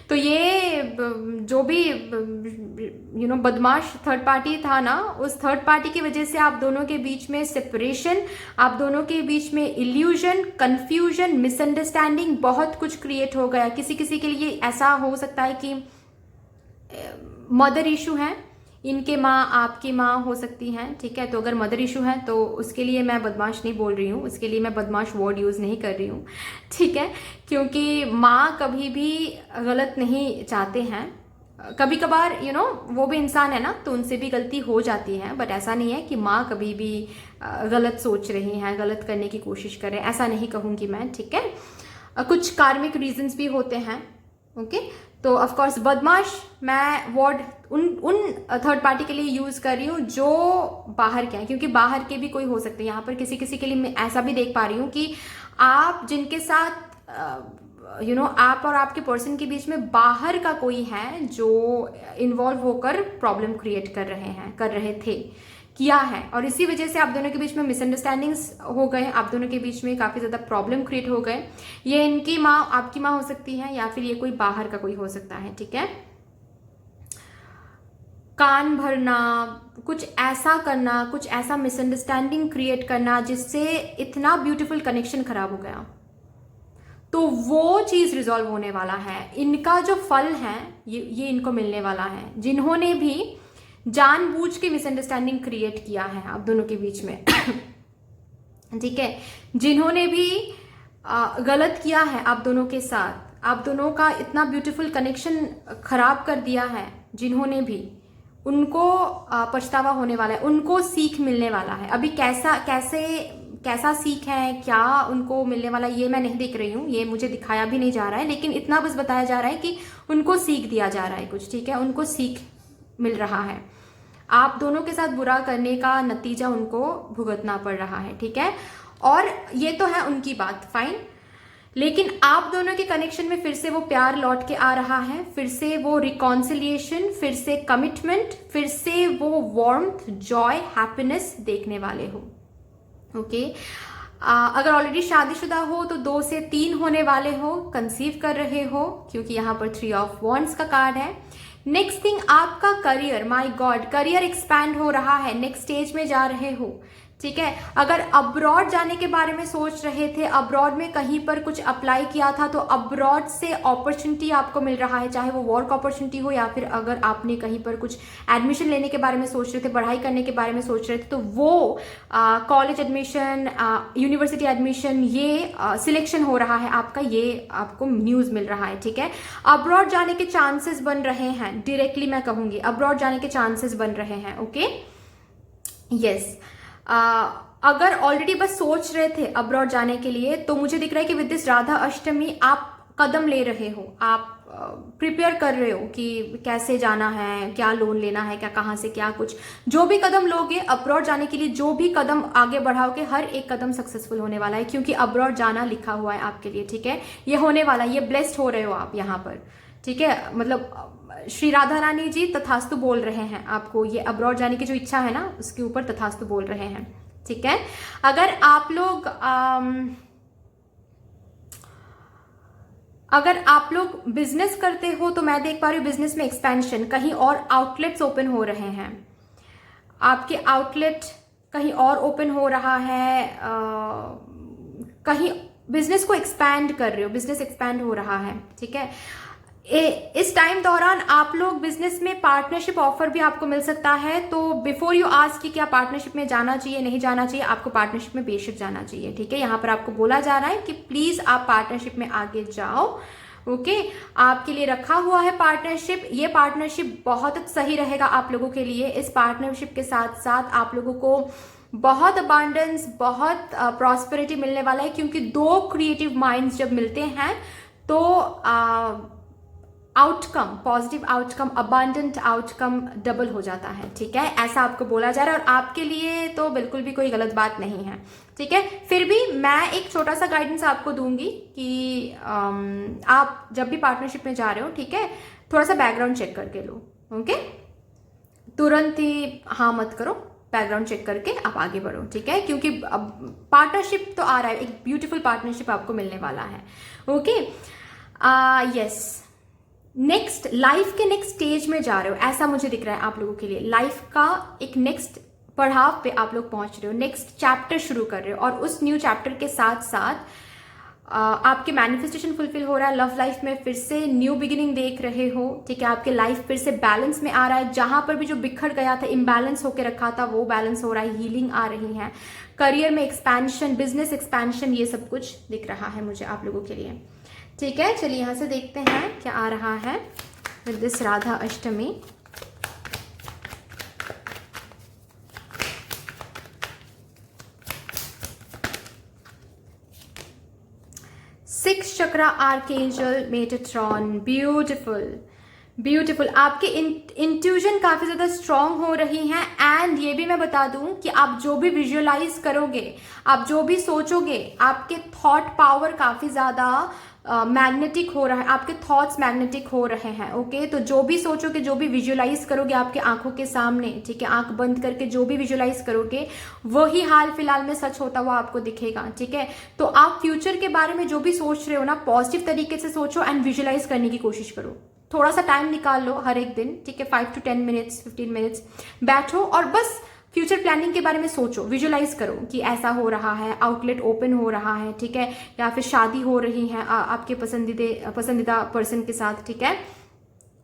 तो ये जो भी बदमाश थर्ड पार्टी था ना, उस थर्ड पार्टी की वजह से आप दोनों के बीच में सेपरेशन, आप दोनों के बीच में इल्यूजन, कंफ्यूजन, मिसअंडरस्टैंडिंग, बहुत कुछ क्रिएट हो गया। किसी किसी के लिए ऐसा हो सकता है कि मदर इशू है, इनके माँ आपकी माँ हो सकती हैं, ठीक है। तो अगर मदर इशू है तो उसके लिए मैं बदमाश नहीं बोल रही हूँ, उसके लिए मैं बदमाश वर्ड यूज़ नहीं कर रही हूँ, ठीक है, क्योंकि माँ कभी भी गलत नहीं चाहते हैं। कभी कभार वो भी इंसान है ना, तो उनसे भी गलती हो जाती है, बट ऐसा नहीं है कि माँ कभी भी गलत सोच रही हैं, गलत करने की कोशिश करें, ऐसा नहीं कहूँगी मैं, ठीक है। कुछ कार्मिक रीजंस भी होते हैं, ओके। तो ऑफ कोर्स बदमाश मैं वर्ड उन थर्ड पार्टी के लिए यूज कर रही हूँ जो बाहर के हैं, क्योंकि बाहर के भी कोई हो सकते हैं। यहाँ पर किसी किसी के लिए मैं ऐसा भी देख पा रही हूँ कि आप जिनके साथ आप और आपके पर्सन के बीच में बाहर का कोई है जो इन्वॉल्व होकर प्रॉब्लम क्रिएट कर रहे थे, किया है, और इसी वजह से आप दोनों के बीच में मिसअंडरस्टैंडिंग्स हो गए, आप दोनों के बीच में काफ़ी ज़्यादा प्रॉब्लम क्रिएट हो गए। ये इनकी माँ आपकी माँ हो सकती है, या फिर ये कोई बाहर का कोई हो सकता है, ठीक है। कान भरना, कुछ ऐसा करना, कुछ ऐसा मिसअंडरस्टैंडिंग क्रिएट करना जिससे इतना ब्यूटीफुल कनेक्शन खराब हो गया, तो वो चीज़ रिजॉल्व होने वाला है। इनका जो फल है ये इनको मिलने वाला है, जिन्होंने भी जानबूझ के मिसअंडरस्टैंडिंग क्रिएट किया है आप दोनों के बीच में ठीक है, जिन्होंने भी गलत किया है आप दोनों के साथ, आप दोनों का इतना ब्यूटीफुल कनेक्शन खराब कर दिया है, जिन्होंने भी, उनको पछतावा होने वाला है, उनको सीख मिलने वाला है। अभी कैसा सीख है, क्या उनको मिलने वाला है, ये मैं नहीं देख रही हूँ, ये मुझे दिखाया भी नहीं जा रहा है, लेकिन इतना बस बताया जा रहा है कि उनको सीख दिया जा रहा है कुछ, ठीक है, उनको सीख मिल रहा है। आप दोनों के साथ बुरा करने का नतीजा उनको भुगतना पड़ रहा है, ठीक है। और ये तो है उनकी बात, फाइन। लेकिन आप दोनों के कनेक्शन में फिर से वो प्यार लौट के आ रहा है, फिर से वो रिकॉन्सिलिएशन, फिर से कमिटमेंट, फिर से वो वार्मथ, जॉय, हैप्पीनेस देखने वाले हो। ओके अगर ऑलरेडी शादीशुदा हो तो 2 से 3 होने वाले हो, कंसीव कर रहे हो, क्योंकि यहाँ पर 3 ऑफ वॉन्ड्स का कार्ड है। नेक्स्ट थिंग, आपका career, my God, career expand हो रहा है, नेक्स्ट स्टेज में जा रहे हो, ठीक है। अगर अब्रॉड जाने के बारे में सोच रहे थे, अब्रॉड में कहीं पर कुछ अप्लाई किया था, तो अब्रॉड से अपॉर्चुनिटी आपको मिल रहा है, चाहे वो वर्क अपॉर्चुनिटी हो या फिर अगर आपने कहीं पर कुछ एडमिशन लेने के बारे में सोच रहे थे, पढ़ाई करने के बारे में सोच रहे थे, तो वो कॉलेज एडमिशन, यूनिवर्सिटी एडमिशन, ये सिलेक्शन हो रहा है आपका, ये आपको न्यूज मिल रहा है, ठीक है। अब्रॉड जाने के चांसेस बन रहे हैं, डायरेक्टली मैं कहूंगी अब्रॉड जाने के चांसेस बन रहे हैं। ओके यस अगर ऑलरेडी बस सोच रहे थे अब्रॉड जाने के लिए, तो मुझे दिख रहा है कि विद दिस राधा अष्टमी आप कदम ले रहे हो, आप प्रिपेयर कर रहे हो कि कैसे जाना है, क्या लोन लेना है, क्या कहाँ से क्या कुछ, जो भी कदम लोगे अब्रॉड जाने के लिए, जो भी कदम आगे बढ़ाओगे, हर एक कदम सक्सेसफुल होने वाला है, क्योंकि अब्रॉड जाना लिखा हुआ है आपके लिए, ठीक है। ये होने वाला है, ये ब्लेस्ड हो रहे हो आप यहाँ पर, ठीक है। मतलब श्री राधा रानी जी तथास्तु बोल रहे हैं आपको, ये अब्रॉड जाने की जो इच्छा है ना, उसके ऊपर तथास्तु बोल रहे हैं, ठीक है। अगर आप लोग बिजनेस करते हो तो मैं देख पा रही हूँ बिजनेस में एक्सपेंशन, कहीं और आउटलेट्स ओपन हो रहे हैं, आपके आउटलेट कहीं और ओपन हो रहा है, कहीं बिजनेस को एक्सपैंड कर रहे हो, बिजनेस एक्सपैंड हो रहा है, ठीक है। इस टाइम दौरान आप लोग बिजनेस में पार्टनरशिप ऑफर भी आपको मिल सकता है, तो बिफोर यू आस्क कि क्या पार्टनरशिप में जाना चाहिए नहीं जाना चाहिए, आपको पार्टनरशिप में बेशक जाना चाहिए, ठीक है। यहाँ पर आपको बोला जा रहा है कि प्लीज आप पार्टनरशिप में आगे जाओ। ओके आपके लिए रखा हुआ है पार्टनरशिप, ये पार्टनरशिप बहुत सही रहेगा आप लोगों के लिए। इस पार्टनरशिप के साथ साथ आप लोगों को बहुत अबांडेंस, बहुत प्रॉस्पेरिटी मिलने वाला है, क्योंकि 2 क्रिएटिव माइंड्स जब मिलते हैं तो outcome, positive outcome, abundant outcome double हो जाता है, ठीक है। ऐसा आपको बोला जा रहा है और आपके लिए तो बिल्कुल भी कोई गलत बात नहीं है, ठीक है। फिर भी मैं एक छोटा सा गाइडेंस आपको दूंगी कि आप जब भी पार्टनरशिप में जा रहे हो, ठीक है, थोड़ा सा बैकग्राउंड चेक करके लो। ओके तुरंत ही हाँ मत करो, बैकग्राउंड चेक करके आप आगे बढ़ो, ठीक है, क्योंकि पार्टनरशिप तो आ रहा है, एक ब्यूटीफुल पार्टनरशिप आपको मिलने वाला है। ओके यस नेक्स्ट, लाइफ के नेक्स्ट स्टेज में जा रहे हो, ऐसा मुझे दिख रहा है आप लोगों के लिए। लाइफ का एक नेक्स्ट पड़ाव पे आप लोग पहुंच रहे हो, नेक्स्ट चैप्टर शुरू कर रहे हो, और उस न्यू चैप्टर के साथ साथ आपके मैनिफेस्टेशन फुलफिल हो रहा है। लव लाइफ में फिर से न्यू बिगिनिंग देख रहे हो, ठीक है। आपके लाइफ फिर से बैलेंस में आ रहा है, जहां पर भी जो बिखर गया था, इम्बैलेंस होकर रखा था, वो बैलेंस हो रहा है, हीलिंग आ रही है, करियर में एक्सपेंशन, बिजनेस एक्सपेंशन, ये सब कुछ दिख रहा है मुझे आप लोगों के लिए, ठीक है। चलिए यहां से देखते हैं क्या आ रहा है with this Radha Ashtami. Six chakra archangel Metatron, beautiful beautiful. आपके इंट्यूजन काफी ज्यादा स्ट्रांग हो रही हैं, एंड ये भी मैं बता दूं कि आप जो भी विजुअलाइज करोगे, आप जो भी सोचोगे, आपके थॉट पावर काफी ज्यादा मैग्नेटिक हो रहा है, आपके थॉट्स मैग्नेटिक हो रहे हैं। ओके तो जो भी सोचोगे, जो भी विजुअलाइज करोगे आपके आंखों के सामने, ठीक है, आंख बंद करके जो भी विजुअलाइज करोगे, वही हाल फिलहाल में सच होता हुआ आपको दिखेगा, ठीक है। तो आप फ्यूचर के बारे में जो भी सोच रहे हो ना, पॉजिटिव तरीके से सोचो एंड विजुअलाइज करने की कोशिश करो। थोड़ा सा टाइम निकाल लो हर एक दिन, ठीक है, 5 to 10 मिनट्स, 15 मिनट्स बैठो और बस फ्यूचर प्लानिंग के बारे में सोचो, विजुअलाइज करो कि ऐसा हो रहा है, आउटलेट ओपन हो रहा है, ठीक है, या फिर शादी हो रही है आपके पसंदीदा पर्सन के साथ, ठीक है,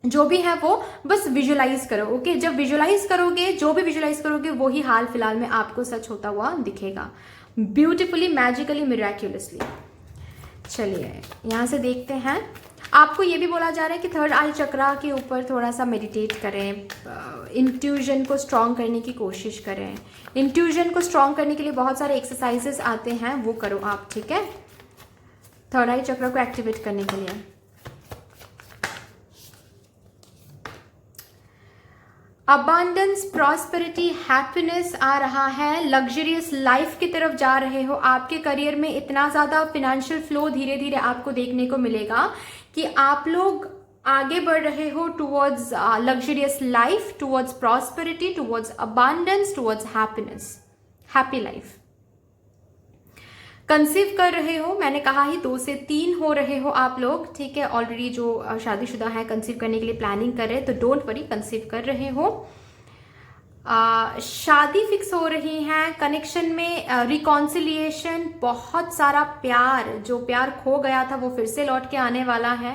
जो भी है वो बस विजुअलाइज करो। ओके जब विजुअलाइज करोगे, जो भी विजुअलाइज करोगे, वही हाल फिलहाल में आपको सच होता हुआ दिखेगा, ब्यूटिफुली, मैजिकली, मिराक्युलसली। चलिए यहां से देखते हैं। आपको ये भी बोला जा रहा है कि थर्ड आई चक्रा के ऊपर थोड़ा सा मेडिटेट करें, इंट्यूजन को स्ट्रॉन्ग करने की कोशिश करें। इंट्यूजन को स्ट्रॉन्ग करने के लिए बहुत सारे एक्सरसाइजेस आते हैं, वो करो आप, ठीक है, थर्ड आई चक्रा को एक्टिवेट करने के लिए। अबांडेंस, प्रॉस्पेरिटी, हैप्पीनेस आ रहा है। लग्जरियस लाइफ की तरफ जा रहे हो। आपके करियर में इतना ज़्यादा फिनेंशियल फ्लो धीरे धीरे आपको देखने को मिलेगा कि आप लोग आगे बढ़ रहे हो towards luxurious life, towards prosperity, towards abundance, towards happiness, happy life. Conceive कर रहे हो, मैंने कहा ही 2 से 3 हो रहे हो आप लोग, ठीक है। ऑलरेडी जो शादीशुदा है, कंसीव करने के लिए प्लानिंग कर रहे हैं, तो डोंट वरी, कंसीव कर रहे हो। शादी फिक्स हो रही है। कनेक्शन में रिकॉन्सिलिएशन, बहुत सारा प्यार, जो प्यार खो गया था वो फिर से लौट के आने वाला है।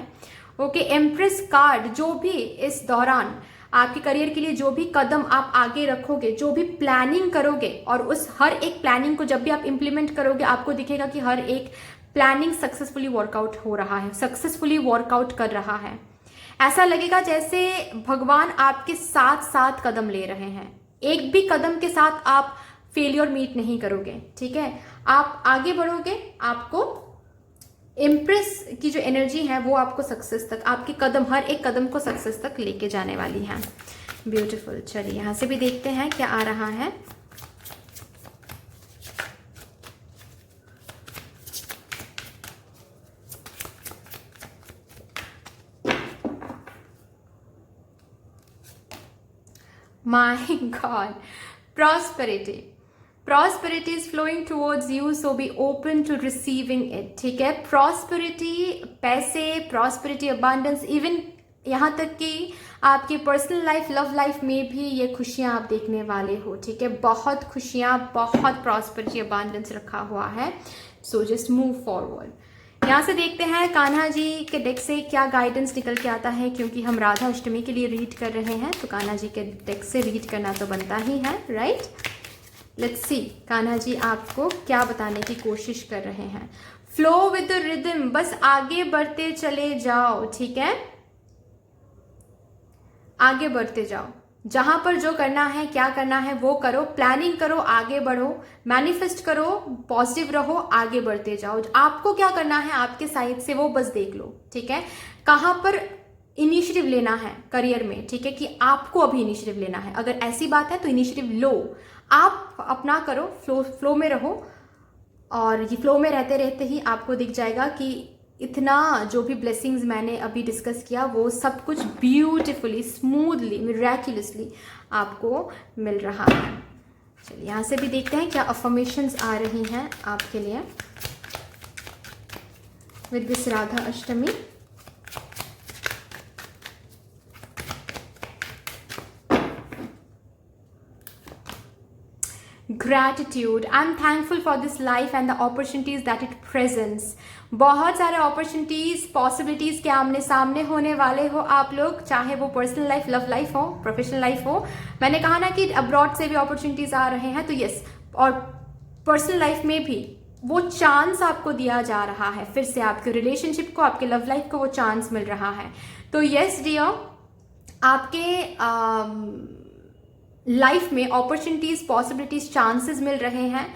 ओके, एम्प्रेस कार्ड, जो भी इस दौरान आपके करियर के लिए जो भी कदम आप आगे रखोगे, जो भी प्लानिंग करोगे, और उस हर एक प्लानिंग को जब भी आप इम्प्लीमेंट करोगे, आपको दिखेगा कि हर एक प्लानिंग सक्सेसफुली वर्कआउट हो रहा है, सक्सेसफुली वर्कआउट कर रहा है। ऐसा लगेगा जैसे भगवान आपके साथ साथ कदम ले रहे हैं। एक भी कदम के साथ आप फेलियर मीट नहीं करोगे, ठीक है। आप आगे बढ़ोगे, आपको इम्प्रेस की जो एनर्जी है वो आपको सक्सेस तक, आपके कदम, हर एक कदम को सक्सेस तक लेके जाने वाली है। ब्यूटीफुल। चलिए यहाँ से भी देखते हैं क्या आ रहा है। My God, prosperity, prosperity is flowing towards you, so be open to receiving it, ठीक है। प्रॉस्पेरिटी, पैसे, प्रॉस्पेरिटी, अबांडेंस, इवन यहाँ तक कि आपकी पर्सनल लाइफ, लव लाइफ में भी ये खुशियाँ आप देखने वाले हो, ठीक है। बहुत खुशियाँ, बहुत प्रॉस्पेरिटी, अबांडेंस रखा हुआ है। So just move forward. यहाँ से देखते हैं कान्हा जी के डेक से क्या गाइडेंस निकल के आता है, क्योंकि हम राधा अष्टमी के लिए रीड कर रहे हैं, तो कान्हा जी के डेक से रीड करना तो बनता ही है, right. Let's see Kanha ji आपको क्या बताने की कोशिश कर रहे हैं। फ्लो विद द रिदम, बस आगे बढ़ते चले जाओ, ठीक है। आगे बढ़ते जाओ, जहां पर जो करना है, क्या करना है वो करो, प्लानिंग करो, आगे बढ़ो, मैनिफेस्ट करो, पॉजिटिव रहो, आगे बढ़ते जाओ। आपको क्या करना है आपके साइड से वो बस देख लो, ठीक है। कहां पर इनिशिएटिव लेना है करियर में, ठीक है, कि आपको अभी इनिशिएटिव लेना है। अगर ऐसी बात है तो इनिशिएटिव लो, आप अपना करो, फ्लो में रहो, और ये फ्लो में रहते रहते ही आपको दिख जाएगा कि इतना जो भी ब्लेसिंग्स मैंने अभी डिस्कस किया वो सब कुछ ब्यूटिफुली, स्मूथली, मिरेक्युलसली आपको मिल रहा है। चलिए यहाँ से भी देखते हैं क्या अफर्मेशंस आ रही हैं आपके लिए with this Radha Ashtami. Gratitude. I'm thankful for this life and the opportunities that it presents. बहुत सारे अपॉर्चुनिटीज, पॉसिबिलिटीज के आमने सामने होने वाले हो आप लोग, चाहे वो पर्सनल लाइफ, लव लाइफ हो, प्रोफेशनल लाइफ हो। मैंने कहा ना कि अब्रॉड से भी अपॉर्चुनिटीज आ रहे हैं, तो यस, और पर्सनल लाइफ में भी वो चांस आपको दिया जा रहा है, फिर से आपके रिलेशनशिप को, आपके लव लाइफ को वो चांस मिल रहा है। तो यस डियर, आपके लाइफ में अपॉर्चुनिटीज, पॉसिबिलिटीज, चांसेस मिल रहे हैं,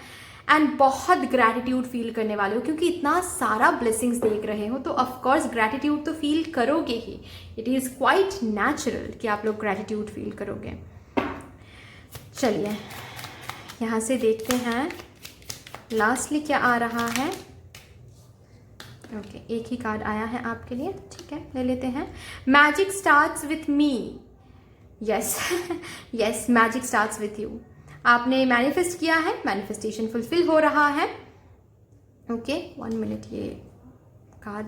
एंड बहुत ग्रैटिट्यूड फील करने वाले हो, क्योंकि इतना सारा ब्लेसिंग्स देख रहे हो, तो ऑफ कोर्स ग्रैटिट्यूड तो फील करोगे ही। इट इज़ क्वाइट नेचुरल कि आप लोग ग्रैटिट्यूड फील करोगे। चलिए यहाँ से देखते हैं लास्टली क्या आ रहा है। ओके, एक ही कार्ड आया है आपके लिए, ठीक है, ले लेते हैं। Magic starts with me. Yes yes, magic starts with you. आपने मैनिफेस्ट किया है, मैनिफेस्टेशन फुलफिल हो रहा है। ओके, 1 मिनट, ये कार्ड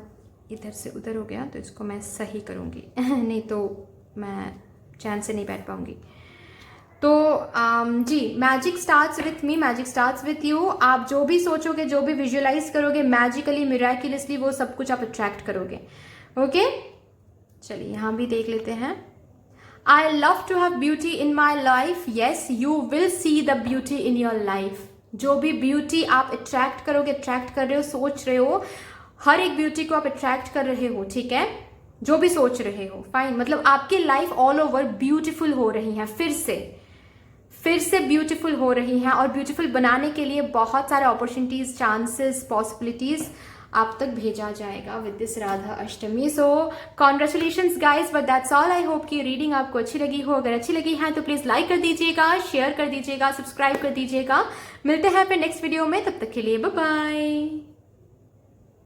इधर से उधर हो गया, तो इसको मैं सही करूँगी नहीं तो मैं चैन से नहीं बैठ पाऊँगी। तो जी, magic starts with me, magic starts with you. आप जो भी सोचोगे, जो भी विजुअलाइज करोगे, मैजिकली, मिराक्युलसली वो सब कुछ आप अट्रैक्ट करोगे। ओके, चलिए यहाँ भी देख लेते हैं। I love to have beauty in my life. Yes, you will see the beauty in your life. जो भी ब्यूटी आप अट्रैक्ट करोगे, अट्रैक्ट कर रहे हो, सोच रहे हो, हर एक ब्यूटी को आप अट्रैक्ट कर रहे हो, ठीक है, जो भी सोच रहे हो, फाइन। मतलब आपकी लाइफ ऑल ओवर ब्यूटीफुल हो रही है, फिर से ब्यूटीफुल हो रही हैं, और ब्यूटीफुल बनाने के लिए बहुत सारे अपॉर्चुनिटीज, चांसेस, पॉसिबिलिटीज आप तक भेजा जाएगा with this Radha Ashtami. So congratulations guys, but that's all. I hope कि रीडिंग आपको अच्छी लगी हो। अगर अच्छी लगी है तो प्लीज़ लाइक कर दीजिएगा, शेयर कर दीजिएगा, सब्सक्राइब कर दीजिएगा। मिलते हैं फिर नेक्स्ट वीडियो में, तब तक के लिए बाय बाय।